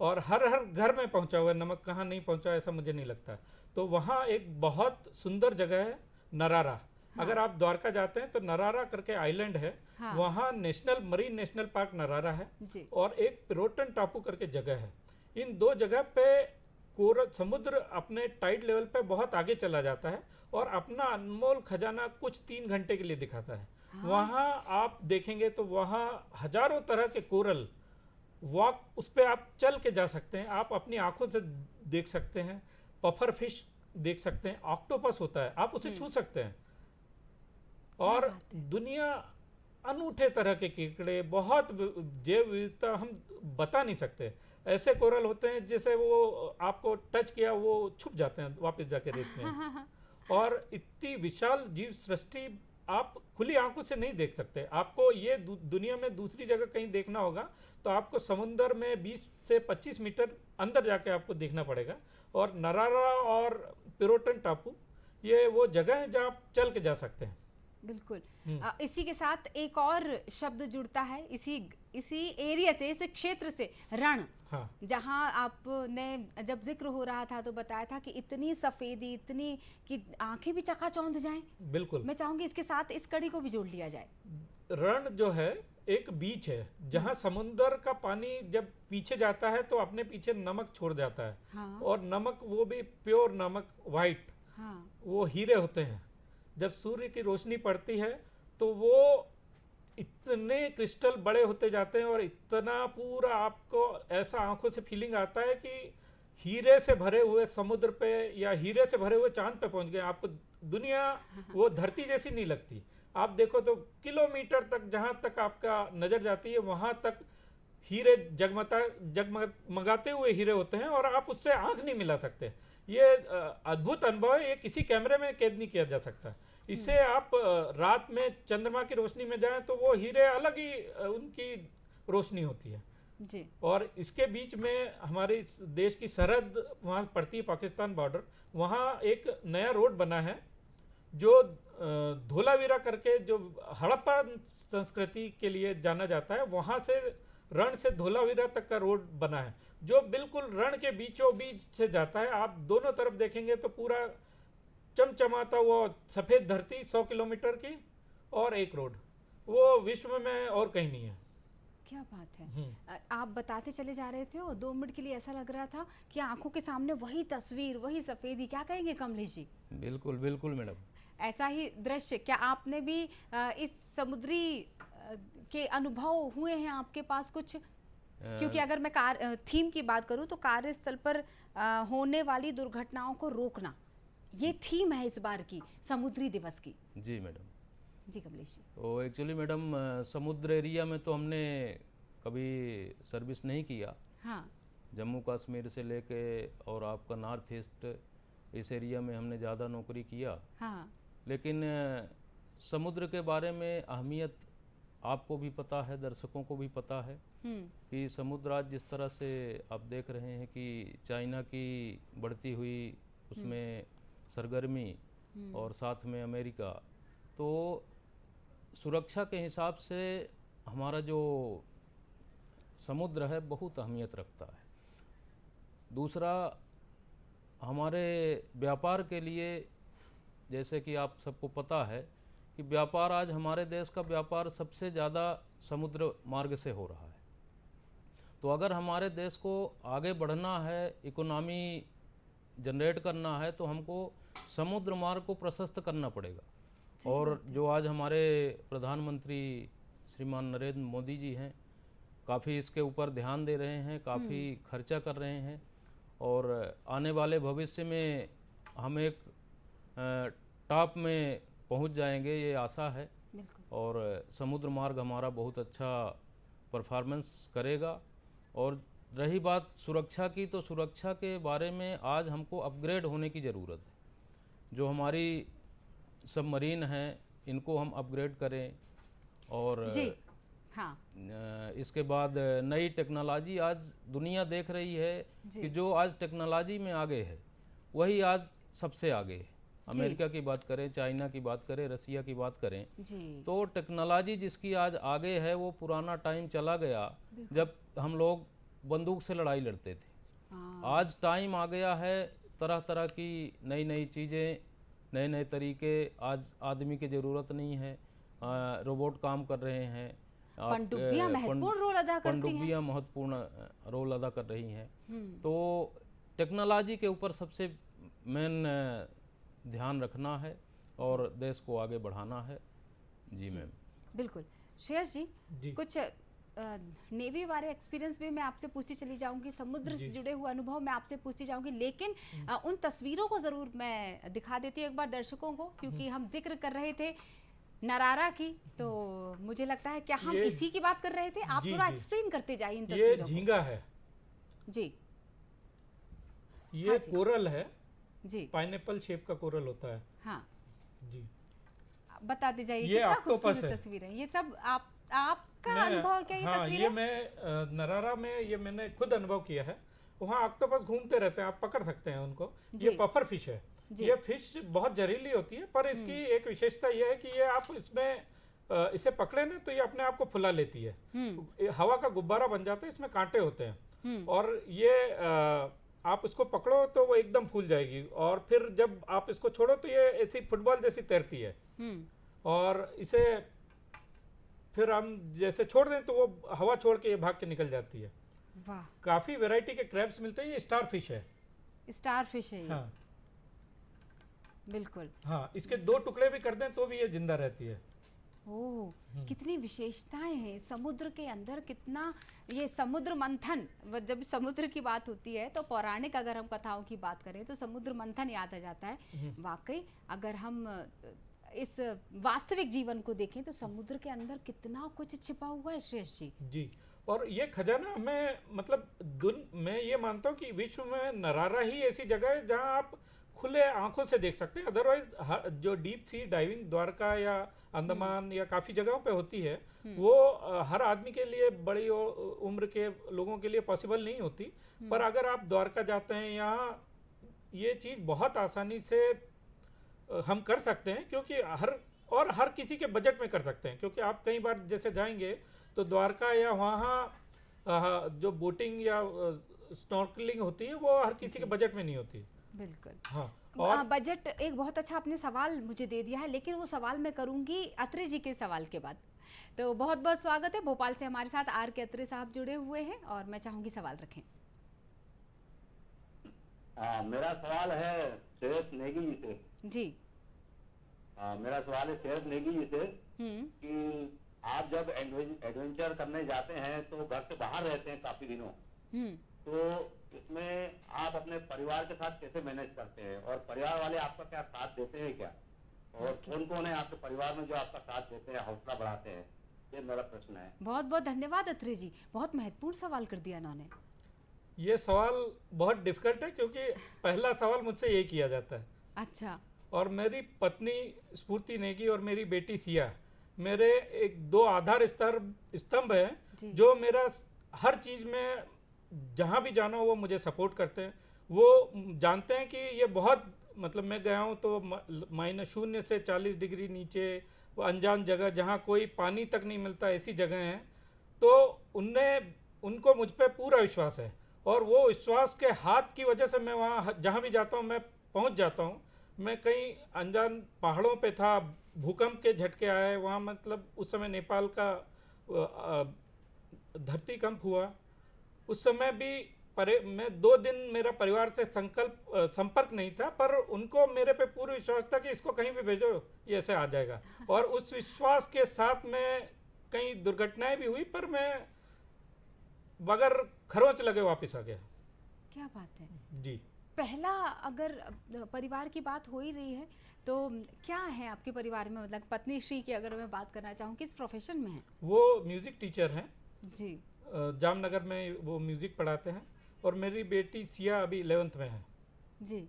और हर हर घर में पहुंचा हुआ है नमक, कहाँ नहीं पहुंचा ऐसा मुझे नहीं लगता। तो वहाँ एक बहुत सुंदर जगह है नरारा। हाँ। अगर आप द्वारका जाते हैं तो नरारा करके आइलैंड है। हाँ। वहाँ मरीन नेशनल पार्क नरारा है जी। और एक पिरोटन टापू करके जगह है। इन दो जगह पे कोरल समुद्र अपने टाइड लेवल पे बहुत आगे चला जाता है और अपना अनमोल खजाना कुछ 3 घंटे के लिए दिखाता है। वहाँ आप देखेंगे तो वहाँ हजारों तरह के कोरल वॉक, उस पर आप चल के जा सकते हैं, आप अपनी आंखों से देख सकते हैं। पफर फिश देख सकते हैं, ऑक्टोपस होता है, आप उसे छू सकते हैं। और बात है। दुनिया अनूठे तरह के केकड़े, बहुत जैव विविधता हम बता नहीं सकते। ऐसे कोरल होते हैं जैसे वो आपको टच किया वो छुप जाते हैं वापस जाके रेत में। और इतनी विशाल जीव सृष्टि आप खुली आंखों से नहीं देख सकते। आपको ये दुनिया में दूसरी जगह कहीं देखना होगा तो आपको समुंदर में 20 से 25 मीटर अंदर जाके आपको देखना पड़ेगा। और नरारा और पिरोटन टापू ये वो जगह है जहाँ आप चल के जा सकते हैं। बिल्कुल। इसी के साथ एक और शब्द जुड़ता है इसी एरिया से, इस क्षेत्र से, रण। हाँ। जहाँ आपने जब जिक्र हो रहा था तो बताया था कि इतनी सफेदी, इतनी कि आंखें भी चकाचौंध जाएं। बिल्कुल। मैं चाहूंगी इसके साथ इस कड़ी को भी जोड़ लिया जाए। रण जो है एक बीच है जहाँ समुंदर का पानी जब पीछे जाता है तो अपने पीछे नमक छोड़ जाता है। हाँ। और नमक वो भी प्योर नमक, वाइट। हाँ। वो हीरे होते हैं। जब सूर्य की रोशनी पड़ती है तो वो इतने क्रिस्टल बड़े होते जाते हैं और इतना पूरा आपको ऐसा आंखों से फीलिंग आता है कि हीरे से भरे हुए समुद्र पे या हीरे से भरे हुए चांद पे पहुंच गए। आपको दुनिया वो धरती जैसी नहीं लगती। आप देखो तो किलोमीटर तक, जहां तक आपका नजर जाती है वहां तक हीरे जगमगाते हुए हीरे होते हैं और आप उससे आंख नहीं मिला सकते। ये अद्भुत अनुभव है, ये किसी कैमरे में कैद नहीं किया जा सकता। इससे आप रात में चंद्रमा की रोशनी में जाएं तो वो हीरे अलग ही उनकी रोशनी होती है जी। और इसके बीच में हमारे देश की सरहद वहाँ पड़ती है, पाकिस्तान बॉर्डर। वहाँ एक नया रोड बना है जो धोलावीरा करके, जो हड़प्पा संस्कृति के लिए जाना जाता है, वहाँ से रण से धोलावीरा तक का रोड बना है जो बिल्कुल रण के बीचों बीच से जाता है। आप दोनों तरफ देखेंगे तो पूरा चमचमाता वो सफ़ेद धरती 100 किलोमीटर की और एक रोड, वो विश्व में और कहीं नहीं है। क्या बात है। आप बताते चले जा रहे थे और 2 मिनट के लिए ऐसा लग रहा था कि आंखों के सामने वही तस्वीर, वही सफेदी। क्या कहेंगे कमलेश जी? बिल्कुल बिल्कुल मैडम, ऐसा ही दृश्य क्या आपने भी इस समुद्री के अनुभव हुए हैं आपके पास कुछ? क्योंकि अगर मैं थीम की बात करूं तो कार्यस्थल पर होने वाली दुर्घटनाओं को रोकना, ये थीम है इस बार की समुद्री दिवस की। जी मैडम। जी कमलेश जी। तो एक्चुअली मैडम समुद्र एरिया में तो हमने कभी सर्विस नहीं किया। हाँ। जम्मू कश्मीर से लेके और आपका नॉर्थ ईस्ट, इस एरिया में हमने ज़्यादा नौकरी किया। हाँ। लेकिन समुद्र के बारे में अहमियत आपको भी पता है, दर्शकों को भी पता है कि समुद्र आज जिस तरह से आप देख रहे हैं कि चाइना की बढ़ती हुई उसमें सरगर्मी और साथ में अमेरिका, तो सुरक्षा के हिसाब से हमारा जो समुद्र है बहुत अहमियत रखता है। दूसरा, हमारे व्यापार के लिए, जैसे कि आप सबको पता है कि व्यापार, आज हमारे देश का व्यापार सबसे ज़्यादा समुद्र मार्ग से हो रहा है। तो अगर हमारे देश को आगे बढ़ना है, इकोनॉमी जनरेट करना है, तो हमको समुद्र मार्ग को प्रशस्त करना पड़ेगा। और जो आज हमारे प्रधानमंत्री श्रीमान नरेंद्र मोदी जी हैं, काफ़ी इसके ऊपर ध्यान दे रहे हैं, काफ़ी खर्चा कर रहे हैं और आने वाले भविष्य में हम एक टॉप में पहुंच जाएंगे, ये आशा है। बिल्कुल। और समुद्र मार्ग हमारा बहुत अच्छा परफॉर्मेंस करेगा। और रही बात सुरक्षा की, तो सुरक्षा के बारे में आज हमको अपग्रेड होने की ज़रूरत है। जो हमारी सबमरीन हैं इनको हम अपग्रेड करें और जी हाँ इसके बाद नई टेक्नोलॉजी आज दुनिया देख रही है कि जो आज टेक्नोलॉजी में आगे है वही आज सबसे आगे है। अमेरिका की बात करें, चाइना की बात करें, रसिया की बात करें, जी। तो टेक्नोलॉजी जिसकी आज आगे है वो पुराना टाइम चला गया जब हम लोग बंदूक से लड़ाई लड़ते थे। आज टाइम आ गया है, तरह तरह की नई नई चीज़ें, नए नए तरीके, आज आदमी की ज़रूरत नहीं है, रोबोट काम कर रहे हैं। पनडुब्बियां महत्वपूर्ण रोल अदा करती हैं। पनडुब्बियां महत्वपूर्ण रोल अदा कर रही हैं। तो टेक्नोलॉजी के ऊपर सबसे मेन ध्यान रखना है और देश को आगे बढ़ाना है। जी मैम। बिल्कुल। श्रेयस जी, कुछ नेवी वाले एक्सपीरियंस भी मैं आपसे पूछती चली जाऊंगी, समुद्र से जुड़े हुए अनुभव मैं आपसे पूछती जाऊंगी, लेकिन उन तस्वीरों को ज़रूर मैं दिखा देती हूँ एक बार दर्शकों को, क्योंकि हम जिक्र कर रहे थे नरारा की, तो मुझे लगता है क्या हम इसी की बात कर रहे थे? आप थोड़ा एक्सप्लेन करते जाइए इन तस्वीरों को। ये झींगा है जी, ये हाँ जी। कोरल है जी, पाइनएप्पल शेप का कोरल होता है हाँ जी। बता दी जाइए, ये कितना ऑक्टोपस खूबसूरत है। तस्वीर है ये सब। आपका अनुभव क्या ये हाँ, तस्वीर ये है? मैं नरारा में ये मैंने खुद अनुभव किया है। वहाँ ऑक्टोपस घूमते रहते हैं, आप पकड़ सकते हैं उनको। जी। ये पफर फिश है। जी। ये फिश बहुत जहरीली होती है, पर इसकी एक विशेषता ये है कि ये आप इसमें इसे पकड़े ना तो ये अपने आप को फुला लेती है, ये हवा का गुब्बारा बन जाता है, इसमें कांटे होते हैं और ये आप इसको पकड़ो तो वो एकदम फूल जाएगी और फिर जब आप इसको छोड़ो तो ये ऐसी फुटबॉल जैसी तैरती है। और इसे फिर हम जैसे छोड़ दें तो वो हवा छोड़ के ये भाग के निकल जाती है। वाह, काफी वैरायटी के क्रैब्स मिलते हैं। ये स्टार फिश है। स्टार फिश है ये। हाँ बिल्कुल। हाँ, इसके 2 टुकड़े भी कर दें तो भी ये जिंदा रहती है। ओह, कितनी विशेषताएं हैं समुद्र के अंदर, कितना ये समुद्र मंथन, जब समुद्र की बात होती है तो पौराणिक अगर हम कथाओं की बात करें तो समुद्र मंथन याद आ जाता है। वाकई अगर हम इस वास्तविक जीवन को देखें तो समुद्र के अंदर कितना कुछ छिपा हुआ है श्रेयस जी। जी, और ये खजाना हमें मतलब मैं ये मानता हूँ कि विश्व में नरारा ही ऐसी जगह है जहाँ आप खुले आंखों से देख सकते हैं। अदरवाइज जो डीप सी डाइविंग द्वारका या अंडमान या काफ़ी जगहों पे होती है वो हर आदमी के लिए, बड़ी उम्र के लोगों के लिए पॉसिबल नहीं होती। पर अगर आप द्वारका जाते हैं, यहाँ ये चीज़ बहुत आसानी से हम कर सकते हैं, क्योंकि हर किसी के बजट में कर सकते हैं। क्योंकि आप कई बार जैसे जाएंगे तो द्वारका या वहाँ जो बोटिंग या स्नॉर्कलिंग होती है वो हर किसी के बजट में नहीं होती। बिल्कुल। हाँ, और बजट एक बहुत अच्छा आपने सवाल मुझे दे दिया है, लेकिन वो सवाल मैं करूंगी अत्रे जी के सवाल के बाद। तो बहुत बहुत स्वागत है, भोपाल से हमारे साथ आर के अत्रे साहब जुड़े हुए हैं और मैं चाहूंगी सवाल रखें। मेरा सवाल है श्रेयस नेगी जी से। जी। मेरा सवाल है श्रेयस नेगी जी से कि आप जब एडवेंचर करने जाते हैं तो घर से बाहर रहते हैं काफी दिनों, तो इसमें आप अपने परिवार के साथ कैसे मैनेज करते हैं और परिवार वाले आपका क्या साथ देते हैं क्या, और कौन कौन है आपके परिवार में जो आपका साथ देते हैं, हौसला बढ़ाते हैं? ये मेरा प्रश्न है। बहुत बहुत धन्यवाद अत्रे जी, बहुत महत्वपूर्ण सवाल कर दिया इन्होंने। ये सवाल बहुत डिफिकल्ट है क्योंकि पहला सवाल मुझसे यही किया जाता है। अच्छा। और मेरी पत्नी स्फूर्ति नेगी और मेरी बेटी सिया मेरे एक 2 आधार स्तंभ हैं जो मेरा हर चीज़ में जहाँ भी जाना हो वो मुझे सपोर्ट करते हैं। वो जानते हैं कि ये बहुत मतलब मैं गया हूँ तो -0 से 40 डिग्री नीचे वो अनजान जगह जहाँ कोई पानी तक नहीं मिलता, ऐसी जगह हैं। तो उनको मुझ पर पूरा विश्वास है और वो विश्वास के हाथ की वजह से मैं वहाँ जहाँ भी जाता हूँ मैं पहुँच जाता हूँ। मैं कहीं अनजान पहाड़ों पे था, भूकंप के झटके आए वहाँ, मतलब उस समय नेपाल का धरतीकंप हुआ, उस समय भी मैं 2 दिन मेरा परिवार से संपर्क नहीं था, पर उनको मेरे पे पूरा विश्वास था कि इसको कहीं भी भेजो ये ऐसे आ जाएगा। और उस विश्वास के साथ मैं कई दुर्घटनाएं भी हुई, पर मैं बगैर खरोच लगे वापस आ गया। क्या बात है। जी। पहला अगर परिवार की बात हो ही रही है तो क्या है आपके परिवार में, मतलब पत्नी श्री की अगर मैं बात करना चाहूँ, किस प्रोफेशन में है? वो म्यूजिक टीचर हैं जी। जामनगर में वो म्यूजिक पढ़ाते हैं, और मेरी बेटी सिया अभी 11th में है। जी।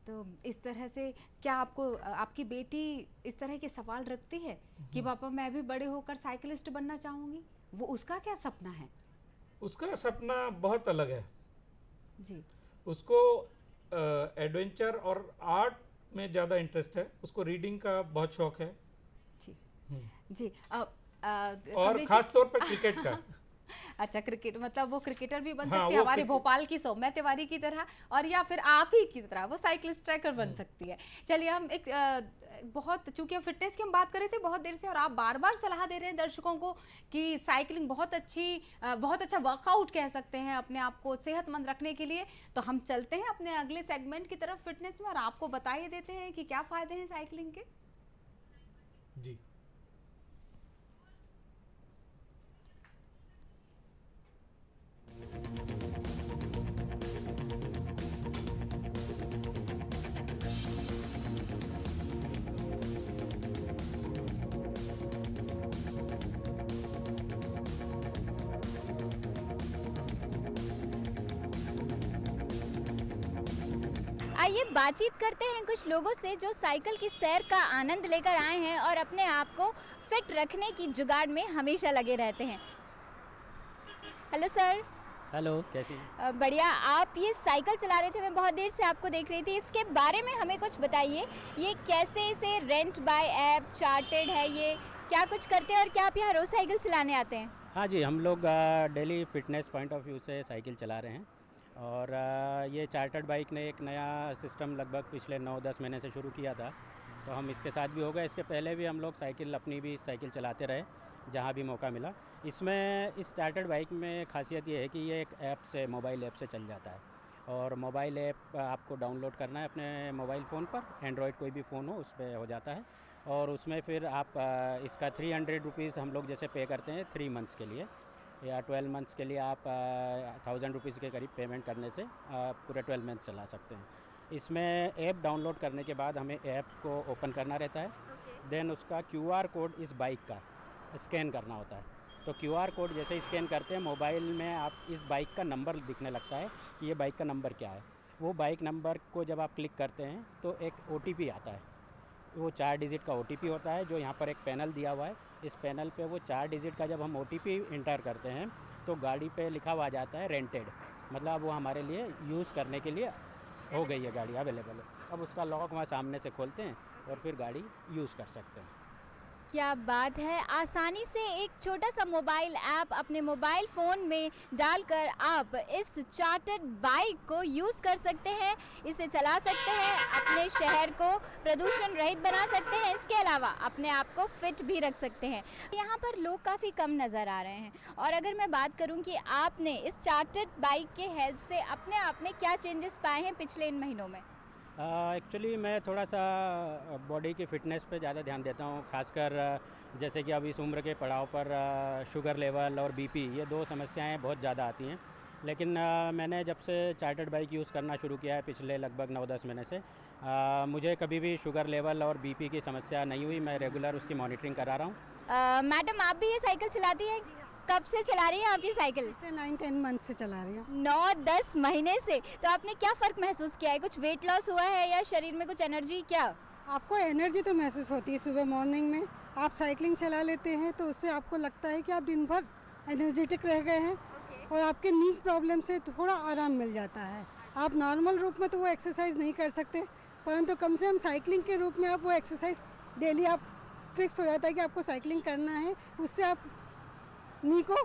तो इस तरह से क्या आपको आपकी बेटी इस तरह के सवाल रखती है कि पापा मैं भी बड़े होकर साइकिलिस्ट बनना चाहूँगी, वो उसका क्या सपना है? उसका सपना बहुत अलग है। जी। उसको एडवेंचर और आर्ट में ज़्यादा इंटरेस्ट है, उसको रीडिंग का बहुत शौक है। जी। जी। और खास तौर पर क्रिकेट का। अच्छा, क्रिकेट, मतलब वो क्रिकेटर भी बन हाँ, सकती है हमारे भोपाल की सौम्या तिवारी की तरह, और या फिर आप ही की तरह वो साइकिलिस्ट ट्रैकर बन सकती है। चलिए हम एक बहुत, चूंकि हम फिटनेस की हम बात कर रहे थे बहुत देर से, और आप बार बार सलाह दे रहे हैं दर्शकों को कि साइकिलिंग बहुत अच्छा वर्कआउट कह सकते हैं अपने आप को सेहतमंद रखने के लिए, तो हम चलते हैं अपने अगले सेगमेंट की तरफ फिटनेस में, और आपको बता ही देते हैं कि क्या फायदे हैं साइकिलिंग के। जी। आइए बातचीत करते हैं कुछ लोगों से जो साइकिल की सैर का आनंद लेकर आए हैं और अपने आप को फिट रखने की जुगाड़ में हमेशा लगे रहते हैं। Hello sir. हेलो, कैसी? बढ़िया। आप ये साइकिल चला रहे थे, मैं बहुत देर से आपको देख रही थी, इसके बारे में हमें कुछ बताइए। ये कैसे इसे रेंट बाय ऐप चार्टेड है, ये क्या कुछ करते हैं और क्या आप यहाँ रोज़ साइकिल चलाने आते हैं? हाँ जी, हम लोग daily fitness point of view से साइकिल चला रहे हैं, और ये चार्टर्ड बाइक ने एक नया सिस्टम लगभग पिछले 9-10 महीने से शुरू किया था, तो हम इसके साथ भी हो गए। इसके पहले भी हम लोग अपनी भी साइकिल चलाते रहे जहाँ भी मौका मिला। इसमें इस चार्टर्ड बाइक में खासियत ये है कि ये एक ऐप से, मोबाइल ऐप से चल जाता है, और मोबाइल ऐप आपको डाउनलोड करना है अपने मोबाइल फ़ोन पर, एंड्रॉयड कोई भी फ़ोन हो उस पर हो जाता है, और उसमें फिर आप इसका 300 रुपीज़ हम लोग जैसे पे करते हैं 3 मंथ्स के लिए, या 12 मंथ्स के लिए आप 1000 रुपीज़ के करीब पेमेंट करने से पूरे 12 मंथ चला सकते हैं। इसमें ऐप डाउनलोड करने के बाद हमें ऐप को ओपन करना रहता है, देन उसका QR कोड इस बाइक का स्कैन करना होता है। तो QR कोड जैसे स्कैन करते हैं, मोबाइल में आप इस बाइक का नंबर दिखने लगता है कि ये बाइक का नंबर क्या है। वो बाइक नंबर को जब आप क्लिक करते हैं तो एक OTP आता है, वो 4 डिजिट का OTP होता है, जो यहाँ पर एक पैनल दिया हुआ है। इस पैनल पे वो 4 डिजिट का जब हम OTP इंटर करते हैं तो गाड़ी पे लिखा हुआ जाता है रेंटेड, मतलब वो हमारे लिए यूज़ करने के लिए हो गई है, गाड़ी अवेलेबल है। अब उसका लॉक वहाँ सामने से खोलते हैं और फिर गाड़ी यूज़ कर सकते हैं। क्या बात है। आसानी से एक छोटा सा मोबाइल ऐप अपने मोबाइल फ़ोन में डालकर आप इस चार्टर्ड बाइक को यूज़ कर सकते हैं, इसे चला सकते हैं, अपने शहर को प्रदूषण रहित बना सकते हैं, इसके अलावा अपने आप को फिट भी रख सकते हैं। यहाँ पर लोग काफ़ी कम नज़र आ रहे हैं, और अगर मैं बात करूँ कि आपने इस चार्टर्ड बाइक के हेल्प से अपने आप में क्या चेंजेस पाए हैं पिछले इन महीनों में? एक्चुअली मैं थोड़ा सा बॉडी की फ़िटनेस पे ज़्यादा ध्यान देता हूँ, खासकर जैसे कि अब इस उम्र के पड़ाव पर शुगर लेवल और BP ये 2 समस्याएं बहुत ज़्यादा आती हैं। लेकिन मैंने जब से चार्टर्ड बाइक यूज़ करना शुरू किया है पिछले लगभग 9-10 महीने से, मुझे कभी भी शुगर लेवल और BP की समस्या नहीं हुई। मैं रेगुलर उसकी मॉनिटरिंग करा रहा हूँ। मैडम, आप भी ये साइकिल चलाती हैं? कब से चला रही हैं आप ये साइकिल? 9-10 मंथ से चला रही हूँ। 9-10 महीने से। तो आपने क्या फ़र्क महसूस किया है? कुछ वेट लॉस हुआ है या शरीर में कुछ एनर्जी? क्या आपको एनर्जी तो महसूस होती है सुबह मॉर्निंग में, आप साइकिलिंग चला लेते हैं तो उससे आपको लगता है कि आप दिन भर एनर्जेटिक रह गए हैं, और आपके नी प्रॉब्लम से थोड़ा आराम मिल जाता है। आप नॉर्मल रूप में तो वो एक्सरसाइज नहीं कर सकते, परंतु कम से कम साइकिलिंग के रूप में आप वो एक्सरसाइज डेली आप फिक्स हो जाता है कि आपको साइकिलिंग करना है, उससे आप नी को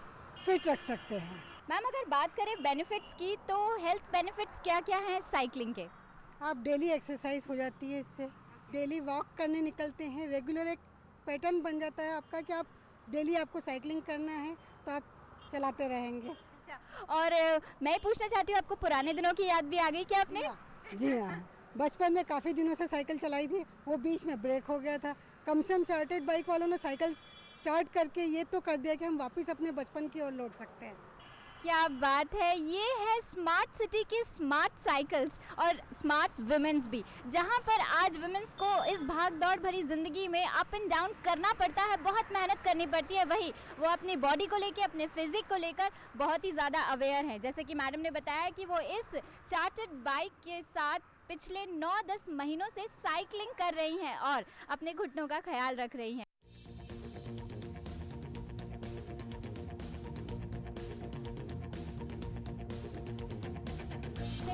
फिट रख सकते हैं। मैम, अगर बात करें बेनिफिट्स की, तो हेल्थ बेनिफिट्स क्या क्या हैं साइकिलिंग के? आप डेली एक्सरसाइज हो जाती है, इससे डेली वॉक करने निकलते हैं, रेगुलर एक पैटर्न बन जाता है आपका कि आप डेली आपको साइकिलिंग करना है तो आप चलाते रहेंगे। अच्छा, और मैं पूछना चाहती हूँ, आपको पुराने दिनों की याद भी आ गई क्या आपने? जी हाँ, बचपन में काफ़ी दिनों से साइकिल चलाई थी, वो बीच में ब्रेक हो गया था। कम से कम चार्टर्ड बाइक वालों ने साइकिल स्टार्ट करके ये तो कर दिया कि हम वापस अपने बचपन की ओर लौट सकते हैं। क्या बात है। ये है स्मार्ट सिटी की स्मार्ट साइकिल्स और स्मार्ट वुमेन्स भी, जहां पर आज वुमेन्स को इस भाग दौड़ भरी ज़िंदगी में अप एंड डाउन करना पड़ता है, बहुत मेहनत करनी पड़ती है। वही वो अपनी बॉडी को लेकर, अपने फिजिक को लेकर बहुत ही ज़्यादा अवेयर हैं। जैसे कि मैडम ने बताया कि वो इस चार्टर्ड बाइक के साथ पिछले 9-10 महीनों से साइकिलिंग कर रही हैं और अपने घुटनों का ख्याल रख रही हैं।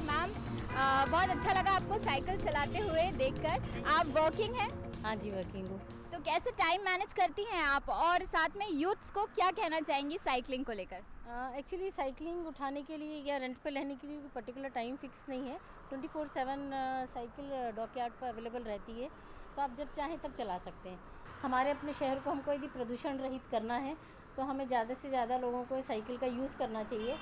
मैम, बहुत अच्छा लगा आपको साइकिल चलाते हुए देखकर। आप वर्किंग हैं? हाँ जी, वर्किंग हूँ। तो कैसे टाइम मैनेज करती हैं आप, और साथ में यूथ्स को क्या कहना चाहेंगी साइकिलिंग को लेकर? एक्चुअली साइकिलिंग उठाने के लिए या रेंट पे लेने के लिए कोई पर्टिकुलर टाइम फिक्स नहीं है। 24/7 साइकिल डॉकयार्ड पर अवेलेबल रहती है, तो आप जब चाहें तब चला सकते हैं। हमारे अपने शहर को हमको यदि प्रदूषण रहित करना है तो हमें ज़्यादा से ज़्यादा लोगों को साइकिल का यूज़ करना चाहिए,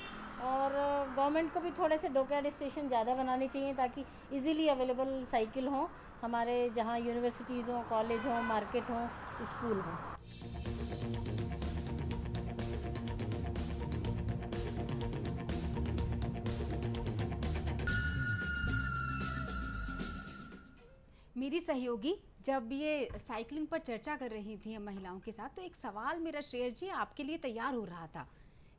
और गवर्नमेंट को भी थोड़े से डॉकयार्ड स्टेशन ज़्यादा बनाने चाहिए ताकि इजीली अवेलेबल साइकिल हो हमारे जहाँ यूनिवर्सिटीज़ हों, कॉलेज हों, मार्केट हों, स्कूल हों। मेरी सहयोगी जब ये साइकिलिंग पर चर्चा कर रही थी महिलाओं के साथ, तो एक सवाल मेरा श्रेयस जी आपके लिए तैयार हो रहा था।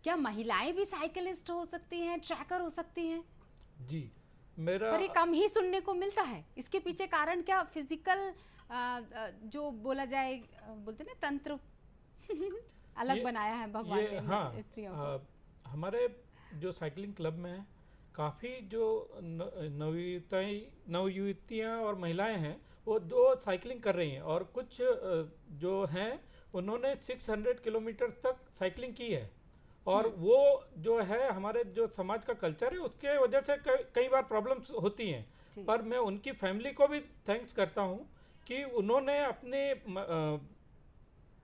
क्या महिलाएं भी साइकिलिस्ट हो सकती हैं, ट्रैकर हो सकती हैं? जी, मेरा पर ये कम ही सुनने को मिलता है। इसके पीछे कारण क्या फिजिकल जो बोला जाए, बोलते ना तंत्र अलग बनाया है भगवान ने हाँ, स्त्रियों को? हमारे जो साइकिलिंग क्लब में काफ़ी जो नवयुवतियाँ और महिलाएं हैं वो जो साइकिलिंग कर रही हैं, और कुछ जो हैं उन्होंने 600 किलोमीटर तक साइकिलिंग की है, और वो जो है हमारे जो समाज का कल्चर है उसके वजह से कई बार प्रॉब्लम्स होती हैं, पर मैं उनकी फैमिली को भी थैंक्स करता हूँ कि उन्होंने अपने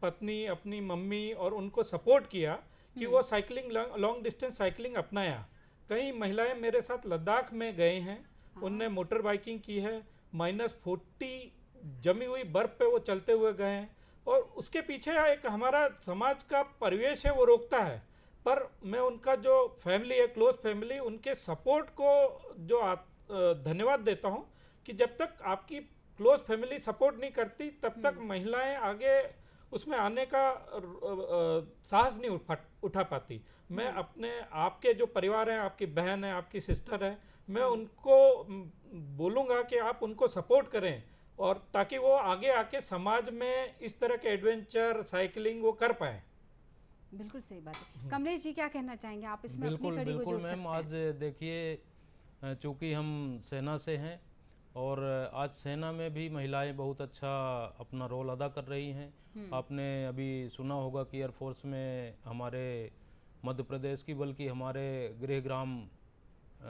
पत्नी, अपनी मम्मी और उनको सपोर्ट किया कि वो साइकिलिंग, लॉन्ग डिस्टेंस साइकिलिंग अपनाया। कई महिलाएं मेरे साथ लद्दाख में गए हैं, उनने मोटर बाइकिंग की है, -40 जमी हुई बर्फ पे वो चलते हुए गए हैं, और उसके पीछे एक हमारा समाज का परिवेश है वो रोकता है, पर मैं उनका जो फैमिली है, क्लोज फैमिली, उनके सपोर्ट को जो धन्यवाद देता हूँ कि जब तक आपकी क्लोज फैमिली सपोर्ट नहीं करती तब तक महिलाएं आगे उसमें आने का साहस नहीं उठा पाती। मैं अपने आपके जो परिवार हैं, आपकी बहन है, आपकी सिस्टर है, मैं उनको बोलूँगा कि आप उनको सपोर्ट करें, और ताकि वो आगे आके समाज में इस तरह के एडवेंचर साइकिलिंग वो कर पाए। बिल्कुल सही बात है। कमलेश जी क्या कहना चाहेंगे आप इसमें? अपनी कड़ी को जोड़ बिल्कुल सकते मैम, हैं। आज देखिए चूँकि हम सेना से हैं और आज सेना में भी महिलाएं बहुत अच्छा अपना रोल अदा कर रही हैं। आपने अभी सुना होगा कि एयरफोर्स में हमारे मध्य प्रदेश की, बल्कि हमारे गृहग्राम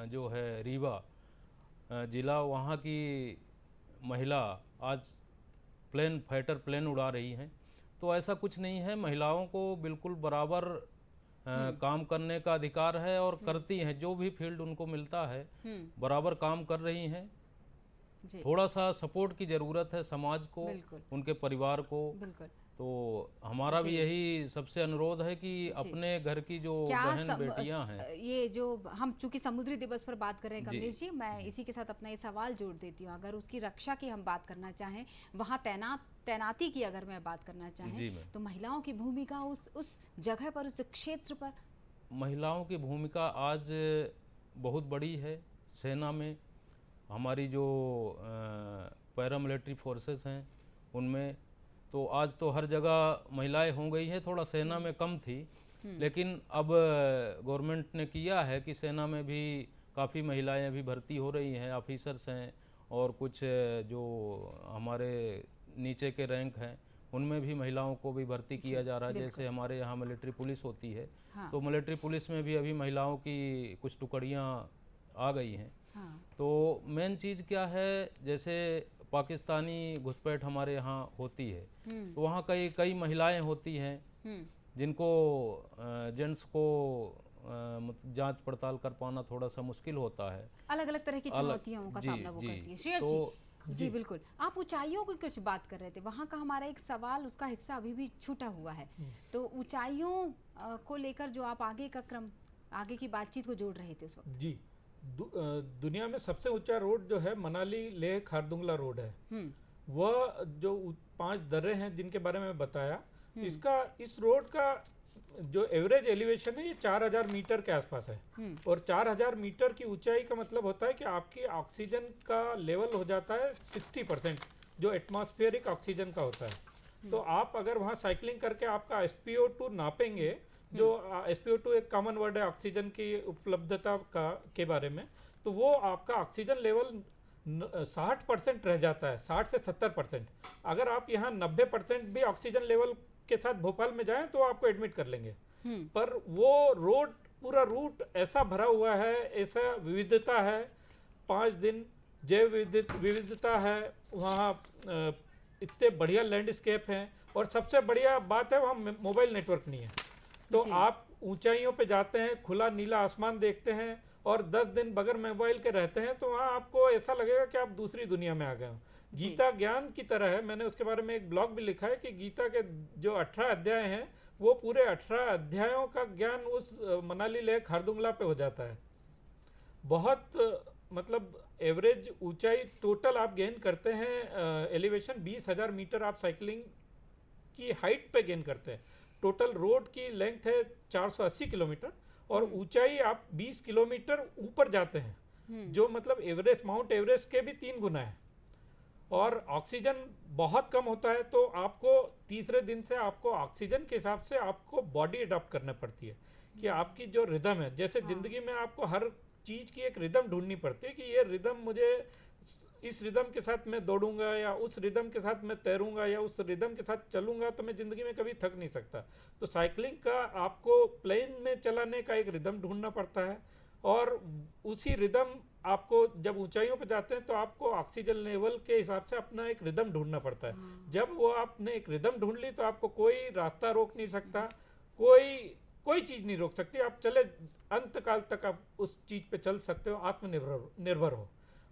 जो है रीवा ज़िला, वहाँ की महिला आज फाइटर प्लेन उड़ा रही हैं। तो ऐसा कुछ नहीं है, महिलाओं को बिल्कुल बराबर काम करने का अधिकार है और करती हैं, जो भी फील्ड उनको मिलता है बराबर काम कर रही हैं। थोड़ा सा सपोर्ट की ज़रूरत है समाज को, उनके परिवार को। तो हमारा भी यही सबसे अनुरोध है कि अपने घर की जो बहन बेटियां हैं, ये जो हम चूंकि समुद्री दिवस पर बात कर रहे हैं कमलेश जी, मैं इसी के साथ अपना ये सवाल जोड़ देती हूँ। अगर उसकी रक्षा की हम बात करना चाहें, वहाँ तैनाती की अगर मैं बात करना चाहें, तो महिलाओं की भूमिका उस जगह पर, उस क्षेत्र पर, महिलाओं की भूमिका आज बहुत बड़ी है। सेना में हमारी जो पैरामिलिट्री फोर्सेस हैं उनमें तो आज तो हर जगह महिलाएं हो गई हैं, थोड़ा सेना में कम थी, लेकिन अब गवर्नमेंट ने किया है कि सेना में भी काफ़ी महिलाएं अभी भर्ती हो रही हैं, ऑफिसर्स हैं, और कुछ जो हमारे नीचे के रैंक हैं उनमें भी महिलाओं को भी भर्ती किया जा रहा है। जैसे हमारे यहाँ मिलिट्री पुलिस होती है, तो मिलिट्री पुलिस में भी अभी महिलाओं की कुछ टुकड़ियाँ आ गई हैं। तो मेन चीज़ क्या है, जैसे पाकिस्तानी घुसपैठ हमारे यहाँ होती है, तो वहाँ कई महिलाएं होती हैं जिनको जेंट्स को जांच पड़ताल कर पाना थोड़ा सा मुश्किल होता है। अलग अलग तरह की चुनौतियों का सामना वो करती है। तो जी बिल्कुल। आप ऊंचाइयों की कुछ बात कर रहे थे, वहाँ का हमारा एक सवाल, उसका हिस्सा अभी भी छूटा हुआ है। तो ऊंचाइयों को लेकर जो आप आगे का क्रम, आगे की बातचीत को जोड़ रहे थे उस वक्त। जी, दुनिया में सबसे ऊंचा रोड जो है मनाली लेह खारदुंगला रोड है। वह जो 5 दर्रे हैं जिनके बारे में बताया, इस रोड का जो एवरेज एलिवेशन है ये 4000 मीटर के आसपास है। और 4000 मीटर की ऊंचाई का मतलब होता है कि आपकी ऑक्सीजन का लेवल हो जाता है 60%, जो एटमॉस्फेरिक ऑक्सीजन का होता है। तो आप अगर वहाँ साइकिलिंग करके आपका SpO2 नापेंगे, जो SpO2 एक कॉमन वर्ड है ऑक्सीजन की उपलब्धता का के बारे में, तो वो आपका ऑक्सीजन लेवल 60% रह जाता है, 60 से 70%। अगर आप यहाँ 90% भी ऑक्सीजन लेवल के साथ भोपाल में जाएं तो आपको एडमिट कर लेंगे। पर वो रोड, पूरा रूट ऐसा भरा हुआ है, ऐसा विविधता है, 5 दिन जैव विविधता है वहाँ, इतने बढ़िया लैंडस्केप हैं, और सबसे बढ़िया बात है वहाँ मोबाइल नेटवर्क नहीं है। तो आप ऊंचाइयों पे जाते हैं, खुला नीला आसमान देखते हैं, और 10 दिन बगैर मोबाइल के रहते हैं, तो वहाँ आपको ऐसा लगेगा कि आप दूसरी दुनिया में आ गए हो। गीता ज्ञान की तरह है, मैंने उसके बारे में एक ब्लॉग भी लिखा है कि गीता के जो 18 अध्याय हैं, वो पूरे 18 अध्यायों का ज्ञान उस मनाली लेह खारदुंगला पे हो जाता है। बहुत मतलब एवरेज ऊंचाई टोटल आप गेन करते हैं, एलिवेशन 20,000 मीटर आप साइकिलिंग की हाइट पे गेन करते हैं। टोटल रोड की लेंथ है 480 किलोमीटर, और ऊंचाई आप 20 किलोमीटर ऊपर जाते हैं, जो मतलब एवरेस्ट, माउंट एवरेस्ट के भी 3 गुना है। और ऑक्सीजन बहुत कम होता है, तो आपको तीसरे दिन से आपको ऑक्सीजन के हिसाब से आपको बॉडी अडॉप्ट करना पड़ती है, कि आपकी जो रिदम है, जैसे जिंदगी में आपको हर चीज़ की एक रिदम ढूंढनी पड़ती है, कि ये रिदम मुझे, इस रिदम के साथ मैं दौड़ूंगा, या उस रिदम के साथ मैं तैरूंगा, या उस रिदम के साथ चलूंगा, तो मैं ज़िंदगी में कभी थक नहीं सकता। तो साइकिलिंग का आपको प्लेन में चलाने का एक रिदम ढूंढना पड़ता है, और उसी रिदम आपको जब ऊंचाइयों पर जाते हैं तो आपको ऑक्सीजन लेवल के हिसाब से अपना एक रिदम ढूंढना पड़ता है। जब वो आपने एक रिदम ढूंढ ली, तो आपको कोई रास्ता रोक नहीं सकता, कोई चीज़ नहीं रोक सकती। आप चले अंत काल तक आप उस चीज़ पे चल सकते हो, आत्मनिर्भर हो।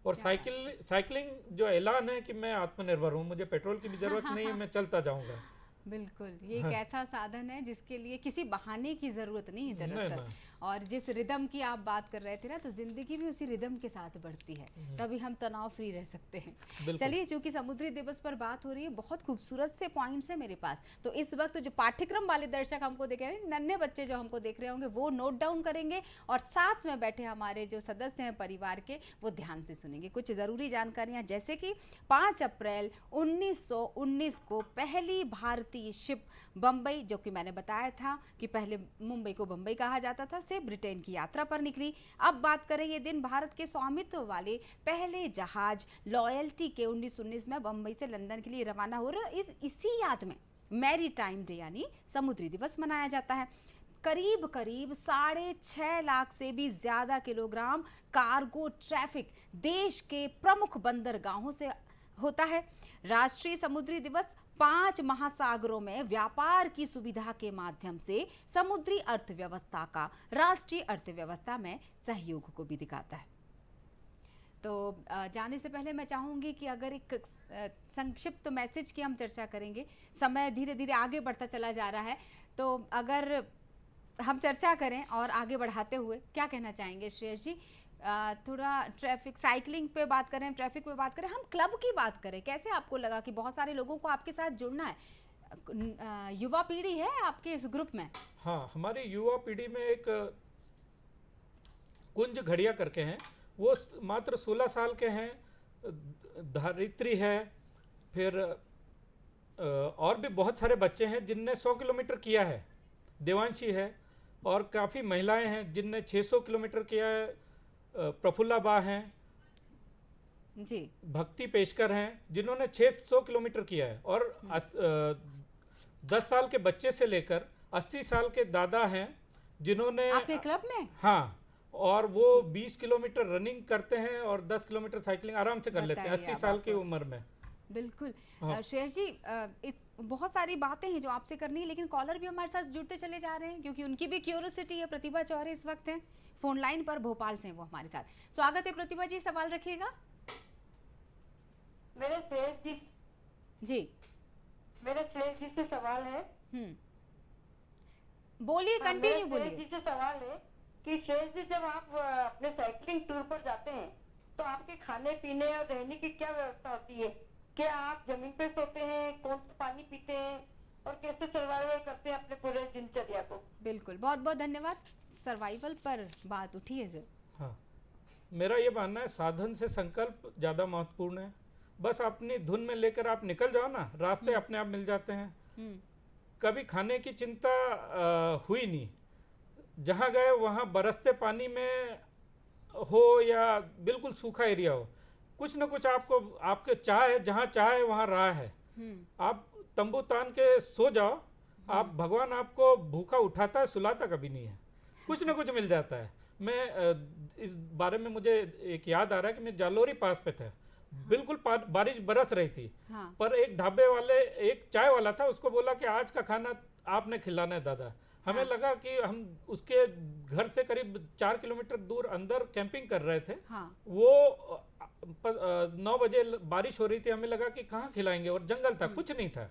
और साइकिलिंग जो ऐलान है कि मैं आत्मनिर्भर हूँ, मुझे पेट्रोल की भी जरूरत नहीं है, मैं चलता जाऊँगा। बिल्कुल, ये एक ऐसा साधन है जिसके लिए किसी बहाने की जरूरत नहीं है दरअसल। और जिस रिदम की आप बात कर रहे थे ना, तो जिंदगी भी उसी रिदम के साथ बढ़ती है, तभी हम तनाव फ्री रह सकते हैं। चलिए, चूंकि समुद्री दिवस पर बात हो रही है, बहुत खूबसूरत से पॉइंट्स है मेरे पास, तो इस वक्त जो पाठ्यक्रम वाले दर्शक हमको देख रहे हैं, नन्हे बच्चे जो हमको देख रहे होंगे, वो नोट डाउन करेंगे, और साथ में बैठे हमारे जो सदस्य हैं परिवार के, वो ध्यान से सुनेंगे। कुछ ज़रूरी जानकारियाँ, जैसे कि 5 अप्रैल 1919 को पहली भारतीय शिप बम्बई, जो कि मैंने बताया था कि पहले मुंबई को बम्बई कहा जाता था, से ब्रिटेन की यात्रा पर निकली। अब बात करें, ये दिन भारत के स्वामित्व वाले पहले जहाज लॉयल्टी के 1919 में बम्बई से लंदन के लिए रवाना हो रहे, इसी याद में मैरी टाइम डे यानी समुद्री दिवस मनाया जाता है। करीब 6.5 लाख से भी ज़्यादा किलोग्राम कार्गो ट्रैफिक देश के प्रमुख बंदरगाहों से होता है। राष्ट्रीय समुद्री दिवस 5 महासागरों में व्यापार की सुविधा के माध्यम से समुद्री अर्थव्यवस्था का राष्ट्रीय अर्थव्यवस्था में सहयोग को भी दिखाता है। तो जाने से पहले मैं चाहूँगी कि अगर एक संक्षिप्त मैसेज की हम चर्चा करेंगे, समय धीरे धीरे आगे बढ़ता चला जा रहा है, तो अगर हम चर्चा करें और आगे बढ़ाते हुए क्या कहना चाहेंगे श्रेयस जी? थोड़ा ट्रैफिक, साइकिलिंग पे बात करें, ट्रैफिक पे बात करें, हम क्लब की बात करें, कैसे आपको लगा कि बहुत सारे लोगों को आपके साथ जुड़ना है, युवा पीढ़ी है आपके इस ग्रुप में? हाँ, हमारी युवा पीढ़ी में एक कुंज घड़िया करके हैं, वो मात्र 16 साल के हैं, धारित्री है, फिर और भी बहुत सारे बच्चे हैं जिनने 100 किलोमीटर किया है, देवांशी है, और काफ़ी महिलाएं हैं जिनने 600 किलोमीटर किया है, प्रफुल्ला बा हैं जी, भक्ति पेशकर हैं जिन्होंने 600 किलोमीटर किया है, और 10 साल के बच्चे से लेकर 80 साल के दादा हैं जिन्होंने आपके क्लब में, हाँ, और वो 20 किलोमीटर रनिंग करते हैं और 10 किलोमीटर साइकिलिंग आराम से कर लेते हैं 80 साल की उम्र में। बिल्कुल। श्रेयस जी, इस बहुत सारी बातें हैं जो आपसे करनी है, लेकिन कॉलर भी हमारे साथ जुड़ते चले जा रहे हैं क्योंकि उनकी भी क्यूरियोसिटी है। प्रतिभा चौरे इस वक्त हैं फोन लाइन पर, भोपाल से हैं वो हमारे साथ। स्वागत है प्रतिभा जी, सवाल रखिएगा। मेरे श्रेयस जी जी मेरा श्रेयस जी से सवाल है। बोलिए, हाँ, कंटिन्यू मेरा श्रेयस जी बोलिए। से सवाल है कि श्रेयस जी, जब आप अपने साइकिलिंग टूर पर जाते हैं तो आपके खाने पीने और रहने की क्या व्यवस्था होती है? क्या आप जमीन पे सोते हैं, कौन सा पानी पीते हैं और कैसे सर्वाइवल करते हैं अपने पूरे दिनचर्या को? बिल्कुल, बहुत बहुत धन्यवाद। सर्वाइवल पर बात उठी है सर। हाँ, मेरा ये मानना है साधन से संकल्प ज़्यादा महत्वपूर्ण है। बस अपनी धुन में लेकर आप निकल जाओ ना, रास्ते अपने आप मिल जाते हैं। कभी खाने की चिंता हुई नहीं। जहाँ गए वहाँ बरसते पानी में हो या बिल्कुल सूखा एरिया हो, कुछ न कुछ आपको, आपके चाय जहाँ चाय वहाँ राह है। आप तंबू तान के सो जाओ, आप भगवान आपको भूखा उठाता है, सुलाता कभी नहीं है। कुछ न कुछ मिल जाता है। मैं इस बारे में मुझे एक याद आ रहा है कि मैं जालोरी पास पे था। बिल्कुल बारिश बरस रही थी। पर एक ढाबे वाले, एक चाय वाला था, उसको बोला कि आज का खाना आपने खिलाना है दादा। हमें लगा कि हम उसके घर से करीब 4 किलोमीटर दूर अंदर कैंपिंग कर रहे थे। वो 9 बजे बारिश हो रही थी। हमें लगा कि कहाँ खिलाएंगे, और जंगल था, कुछ नहीं था।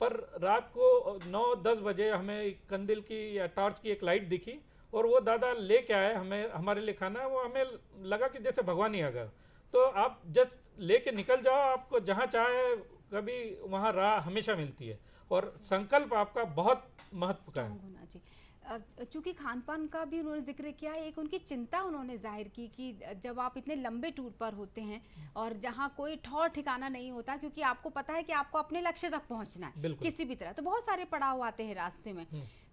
पर रात को 9-10 बजे हमें कंदिल की या टॉर्च की एक लाइट दिखी और वो दादा लेके आए हमें, हमारे लिए खाना। वो हमें लगा कि जैसे भगवान ही आ गया। तो आप जस्ट लेके निकल जाओ, आपको जहाँ चाहे कभी वहाँ राह हमेशा मिलती है। और संकल्प आपका बहुत महत्व का है। चूंकि खान पान का भी उन्होंने जिक्र किया, एक उनकी चिंता उन्होंने जाहिर की कि जब आप इतने लंबे टूर पर होते हैं और जहाँ कोई ठौर ठिकाना नहीं होता, क्योंकि आपको पता है कि आपको अपने लक्ष्य तक पहुँचना है किसी भी तरह, तो बहुत सारे पड़ाव आते हैं रास्ते में।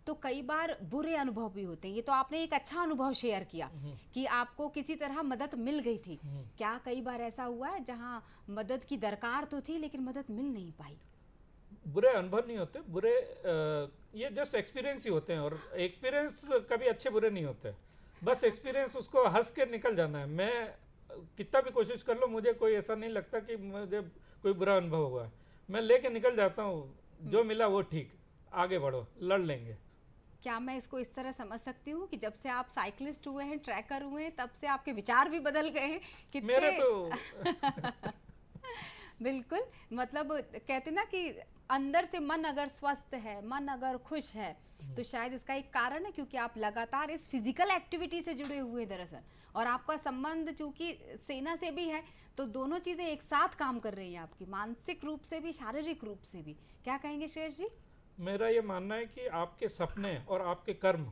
तो कई बार बुरे अनुभव भी होते हैं। ये तो आपने एक अच्छा अनुभव शेयर किया कि आपको किसी तरह मदद मिल गई थी। क्या कई बार ऐसा हुआ है जहाँ मदद की दरकार तो थी लेकिन मदद मिल नहीं पाई? बुरे अनुभव नहीं होते, बुरे ये जस्ट एक्सपीरियंस ही होते हैं। और एक्सपीरियंस कभी अच्छे बुरे नहीं होते, बस एक्सपीरियंस उसको हंस के निकल जाना है। मैं कितना भी कोशिश कर लो, मुझे कोई ऐसा नहीं लगता कि मुझे कोई बुरा अनुभव हुआ है। मैं लेके निकल जाता हूँ, जो मिला वो ठीक, आगे बढ़ो, लड़ लेंगे। क्या मैं इसको इस तरह समझ सकती हूँ कि जब से आप साइकिलिस्ट हुए हैं, ट्रैकर हुए हैं, तब से आपके विचार भी बदल गए हैं? कितने मेरे तो बिल्कुल, मतलब कहते ना कि अंदर से मन अगर स्वस्थ है, मन अगर खुश है, तो शायद इसका एक कारण है क्योंकि आप लगातार इस फिजिकल एक्टिविटी से जुड़े हुए हैं दरअसल, और आपका संबंध चूंकि सेना से भी है, तो दोनों चीज़ें एक साथ काम कर रही हैं आपकी, मानसिक रूप से भी, शारीरिक रूप से भी। क्या कहेंगे श्रेयस जी? मेरा ये मानना है कि आपके सपने और आपके कर्म,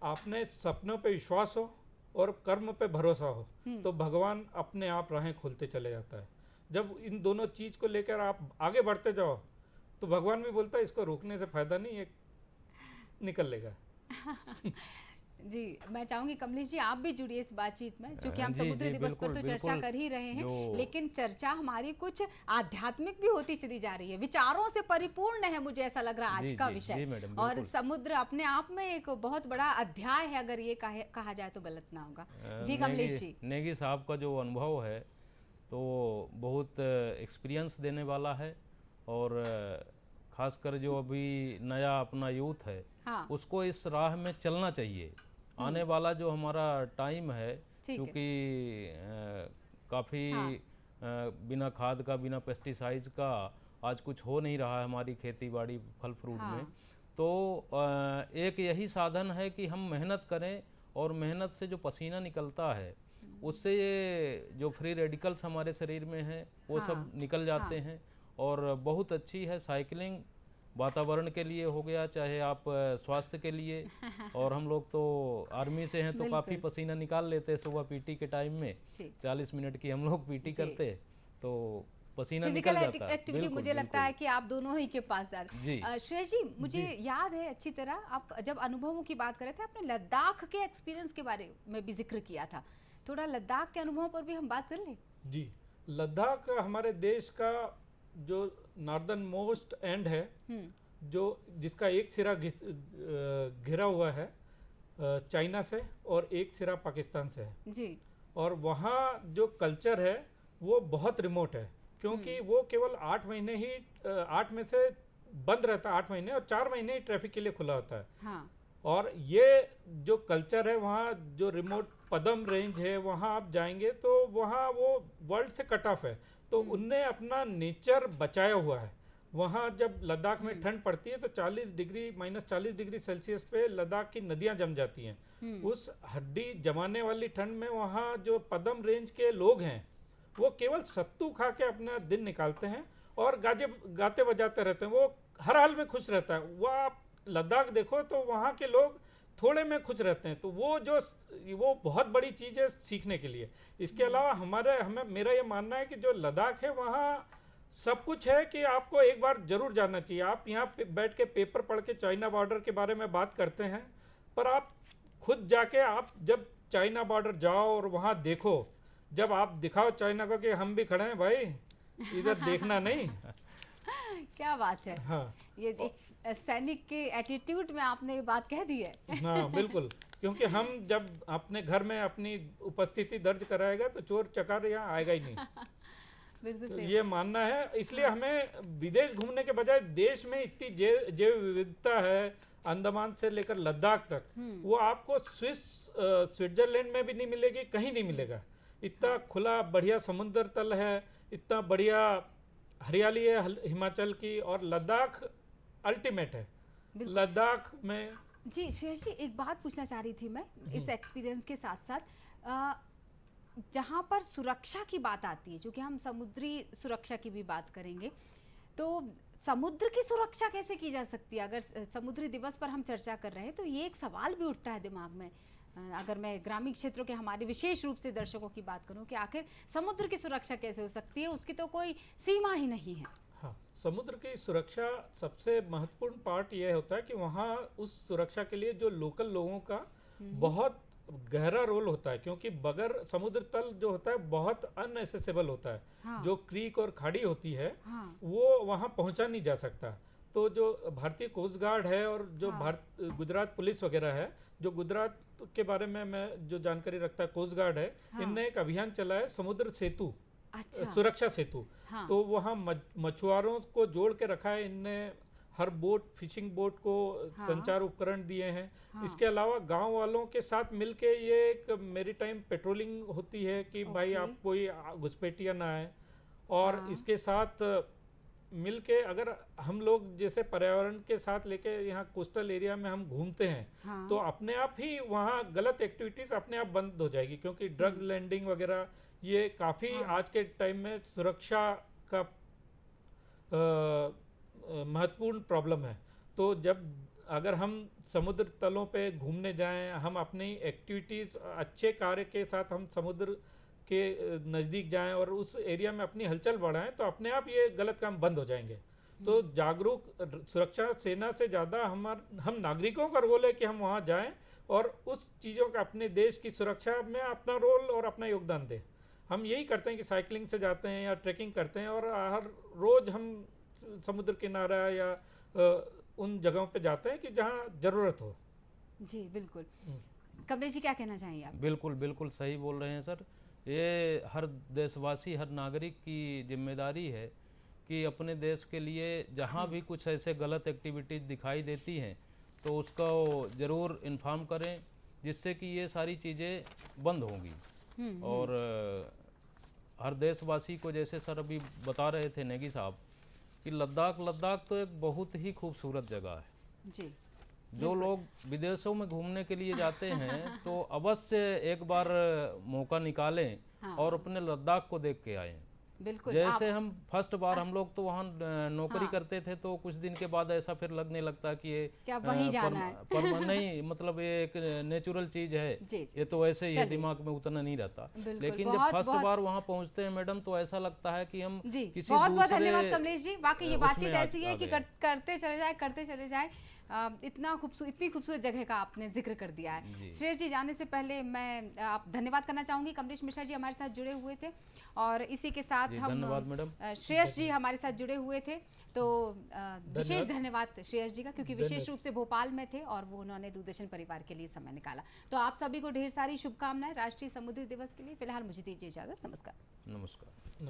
आपने सपनों पे विश्वास हो और कर्म पे भरोसा हो, तो भगवान अपने आप राहें खोलते चले जाता है। जब इन दोनों चीज को लेकर आप आगे बढ़ते जाओ, तो भगवान भी बोलता है इसको रोकने से फायदा नहीं, ये निकल लेगा। जी, मैं चाहूंगी कमलेश जी आप भी जुड़िए इस बातचीत में, क्योंकि हम समुद्र दिवस पर तो चर्चा कर ही रहे हैं, लेकिन चर्चा हमारी कुछ आध्यात्मिक भी होती चली जा रही है, विचारों से परिपूर्ण है, मुझे ऐसा लग रहा है आज का विषय। और समुद्र अपने आप में एक बहुत बड़ा अध्याय है, अगर ये कहा जाए तो गलत ना होगा। जी कमलेश जी। नेगी साहब का जो अनुभव है तो बहुत एक्सपीरियंस देने वाला है, और खासकर जो अभी नया अपना यूथ है, उसको इस राह में चलना चाहिए। आने वाला जो हमारा टाइम है, क्योंकि काफ़ी बिना खाद का, बिना पेस्टिसाइड्स का आज कुछ हो नहीं रहा है हमारी खेती बाड़ी, फल फ्रूट में। तो एक यही साधन है कि हम मेहनत करें, और मेहनत से जो पसीना निकलता है उससे ये जो फ्री रेडिकल्स हमारे शरीर में हैं वो सब निकल जाते हैं। और बहुत अच्छी है साइकिलिंग, वातावरण के लिए हो गया, चाहे आप स्वास्थ्य के लिए। और हम लोग तो आर्मी से हैं तो काफ़ी पसीना निकाल लेते हैं सुबह पीटी के टाइम में, 40 मिनट की हम लोग पीटी करते, तो पसीना निकल जाता है। एक्टिविटी मुझे लगता है कि आप दोनों ही के पास ज़्यादा। श्रेयस जी, मुझे याद है अच्छी तरह, आप जब अनुभवों की बात कर रहे थे, आपने लद्दाख के एक्सपीरियंस के बारे में भी जिक्र किया था। थोड़ा लद्दाख के अनुभव पर भी हम बात कर लें। जी, लद्दाख हमारे देश का जो नॉर्दर्न मोस्ट एंड है, जो जिसका एक सिरा घिरा हुआ है चाइना से और एक सिरा पाकिस्तान से है जी। और वहाँ जो कल्चर है वो बहुत रिमोट है, क्योंकि वो केवल 8 महीने ही 8 में से बंद रहता है 8 महीने, और 4 महीने ही ट्रैफिक के लिए खुला होता है। हाँ। और ये जो कल्चर है वहाँ, जो रिमोट पदम रेंज है, वहाँ आप जाएंगे तो वहाँ वो वर्ल्ड से कट ऑफ है। तो उनने अपना नेचर बचाया हुआ है। वहाँ जब लद्दाख में ठंड पड़ती है तो 40 डिग्री -40 डिग्री सेल्सियस पे लद्दाख की नदियां जम जाती हैं। उस हड्डी जमाने वाली ठंड में वहाँ जो पदम रेंज के लोग हैं वो केवल सत्तू खा के अपना दिन निकालते हैं और गाते बजाते रहते हैं। वो हर हाल में खुश रहता है। वो आप लद्दाख देखो तो वहाँ के लोग थोड़े में खुश रहते हैं। तो वो बहुत बड़ी चीज़ है सीखने के लिए। इसके अलावा मेरा ये मानना है कि जो लद्दाख है वहाँ सब कुछ है कि आपको एक बार जरूर जानना चाहिए। आप यहाँ पे बैठ के पेपर पढ़ के चाइना बॉर्डर के बारे में बात करते हैं, पर आप खुद जाके आप जब चाइना बॉर्डर जाओ और वहाँ देखो, जब आप दिखाओ चाइना को कि हम भी खड़े हैं भाई, इधर देखना नहीं। क्या बात है। हाँ, ये एक सैनिक के एटीट्यूड में आपने ये बात कह दी है। हाँ बिल्कुल, क्योंकि हम जब अपने घर में अपनी उपस्थिति दर्ज कराएगा तो चोर चकार यहाँ आएगा ही नहीं। बिल्कुल तो ये मानना है। इसलिए हमें विदेश घूमने के बजाय देश में इतनी जैव विविधता है, अंडमान से लेकर लद्दाख तक, वो आपको स्विट्जरलैंड में भी नहीं मिलेगी, कहीं नहीं मिलेगा। इतना खुला बढ़िया समुद्र तल है, इतना बढ़िया हरियाली है हिमाचल की, और लद्दाख अल्टीमेट है। लद्दाख में जी श्रेयस जी, एक बात पूछना चाह रही थी मैं इस एक्सपीरियंस के साथ साथ, जहाँ पर सुरक्षा की बात आती है, क्योंकि हम समुद्री सुरक्षा की भी बात करेंगे, तो समुद्र की सुरक्षा कैसे की जा सकती है? अगर समुद्री दिवस पर हम चर्चा कर रहे हैं तो ये एक सवाल भी उठता है दिमाग में। अगर मैं ग्रामीण क्षेत्रों के हमारे विशेष रूप से दर्शकों की बात करूं कि आखिर समुद्र की सुरक्षा कैसे हो सकती है, उसकी तो कोई सीमा ही नहीं है। हाँ, समुद्र की सुरक्षा सबसे महत्वपूर्ण पार्ट यह होता है कि वहाँ उस सुरक्षा के लिए जो लोकल लोगों का बहुत गहरा रोल होता है, क्योंकि बगैर समुद्र तल जो होता है बहुत अनएसेसेबल होता है। हाँ। जो क्रीक और खाड़ी होती है, हाँ। वो वहाँ पहुँचा नहीं जा सकता। तो जो भारतीय कोस्ट गार्ड है और जो गुजरात पुलिस वगैरह है, जो गुजरात के बारे में मैं जो जानकारी रखता है कोस्ट गार्ड है, इनने एक अभियान चलाया समुद्र सेतु, सुरक्षा सेतु। तो वहाँ मछुआरों को जोड़ के रखा है इनने, हर फिशिंग बोट को संचार उपकरण दिए हैं। इसके अलावा गांव वालों के साथ मिलके ये एक मैरीटाइम पेट्रोलिंग होती है कि भाई आप कोई घुसपैठिया ना आए। और इसके साथ मिलके अगर हम लोग जैसे पर्यावरण के साथ लेके यहाँ कोस्टल एरिया में हम घूमते हैं, तो अपने आप ही वहाँ गलत एक्टिविटीज अपने आप बंद हो जाएगी, क्योंकि ड्रग्स लैंडिंग वगैरह ये काफ़ी आज के टाइम में सुरक्षा का महत्वपूर्ण प्रॉब्लम है। तो जब अगर हम समुद्र तलों पे घूमने जाएं, हम अपनी एक्टिविटीज़ अच्छे कार्य के साथ हम समुद्र के नज़दीक जाएं और उस एरिया में अपनी हलचल बढ़ाएं, तो अपने आप ये गलत काम बंद हो जाएंगे। तो जागरूक सुरक्षा सेना से ज़्यादा हम नागरिकों का रोल है कि हम वहाँ जाएं और उस चीज़ों का अपने देश की सुरक्षा में अपना रोल और अपना योगदान दें। हम यही करते हैं कि साइकिलिंग से जाते हैं या ट्रैकिंग करते हैं, और हर रोज़ हम समुद्र किनारा या उन जगहों पे जाते हैं कि जहाँ ज़रूरत हो। जी बिल्कुल। कमलेश जी क्या कहना चाहेंगे आप? बिल्कुल बिल्कुल सही बोल रहे हैं सर। ये हर देशवासी, हर नागरिक की जिम्मेदारी है कि अपने देश के लिए जहाँ भी कुछ ऐसे गलत एक्टिविटीज़ दिखाई देती हैं तो उसको ज़रूर इन्फॉर्म करें, जिससे कि ये सारी चीज़ें बंद होंगी। और हर देशवासी को, जैसे सर अभी बता रहे थे नेगी साहब, कि लद्दाख तो एक बहुत ही खूबसूरत जगह है जी। जो लोग विदेशों में घूमने के लिए जाते हैं तो अवश्य एक बार मौका निकालें और अपने लद्दाख को देख के आएं। बिल्कुल। जैसे हम फर्स्ट बार हम लोग तो वहाँ नौकरी करते थे, तो कुछ दिन के बाद ऐसा फिर लगने लगता है कि ये क्या वहीं जाना है। नहीं, मतलब ये एक नेचुरल चीज है, ये तो ऐसे ही है, दिमाग में उतना नहीं रहता। लेकिन जब फर्स्ट बार वहाँ पहुँचते हैं मैडम, तो ऐसा लगता है कि हम किसी बहुत धन्यवाद कमलेश जी। वाकई ये बातचीत ऐसी है कि करते चले जाए। इतनी खूबसूरत जगह का आपने जिक्र कर दिया है। श्रेयस जी, जाने से पहले मैं आप धन्यवाद करना चाहूँगी। कमलेश मिश्रा जी हमारे साथ जुड़े हुए थे, और इसी के साथ हम श्रेयस जी हमारे साथ जुड़े हुए थे, तो विशेष धन्यवाद श्रेयस जी का, क्योंकि विशेष रूप से भोपाल में थे और वो उन्होंने दूरदर्शन परिवार के लिए समय निकाला। तो आप सभी को ढेर सारी शुभकामनाएं राष्ट्रीय समुद्री दिवस के लिए। फिलहाल मुझे दीजिए इजाजत। नमस्कार। नमस्कार।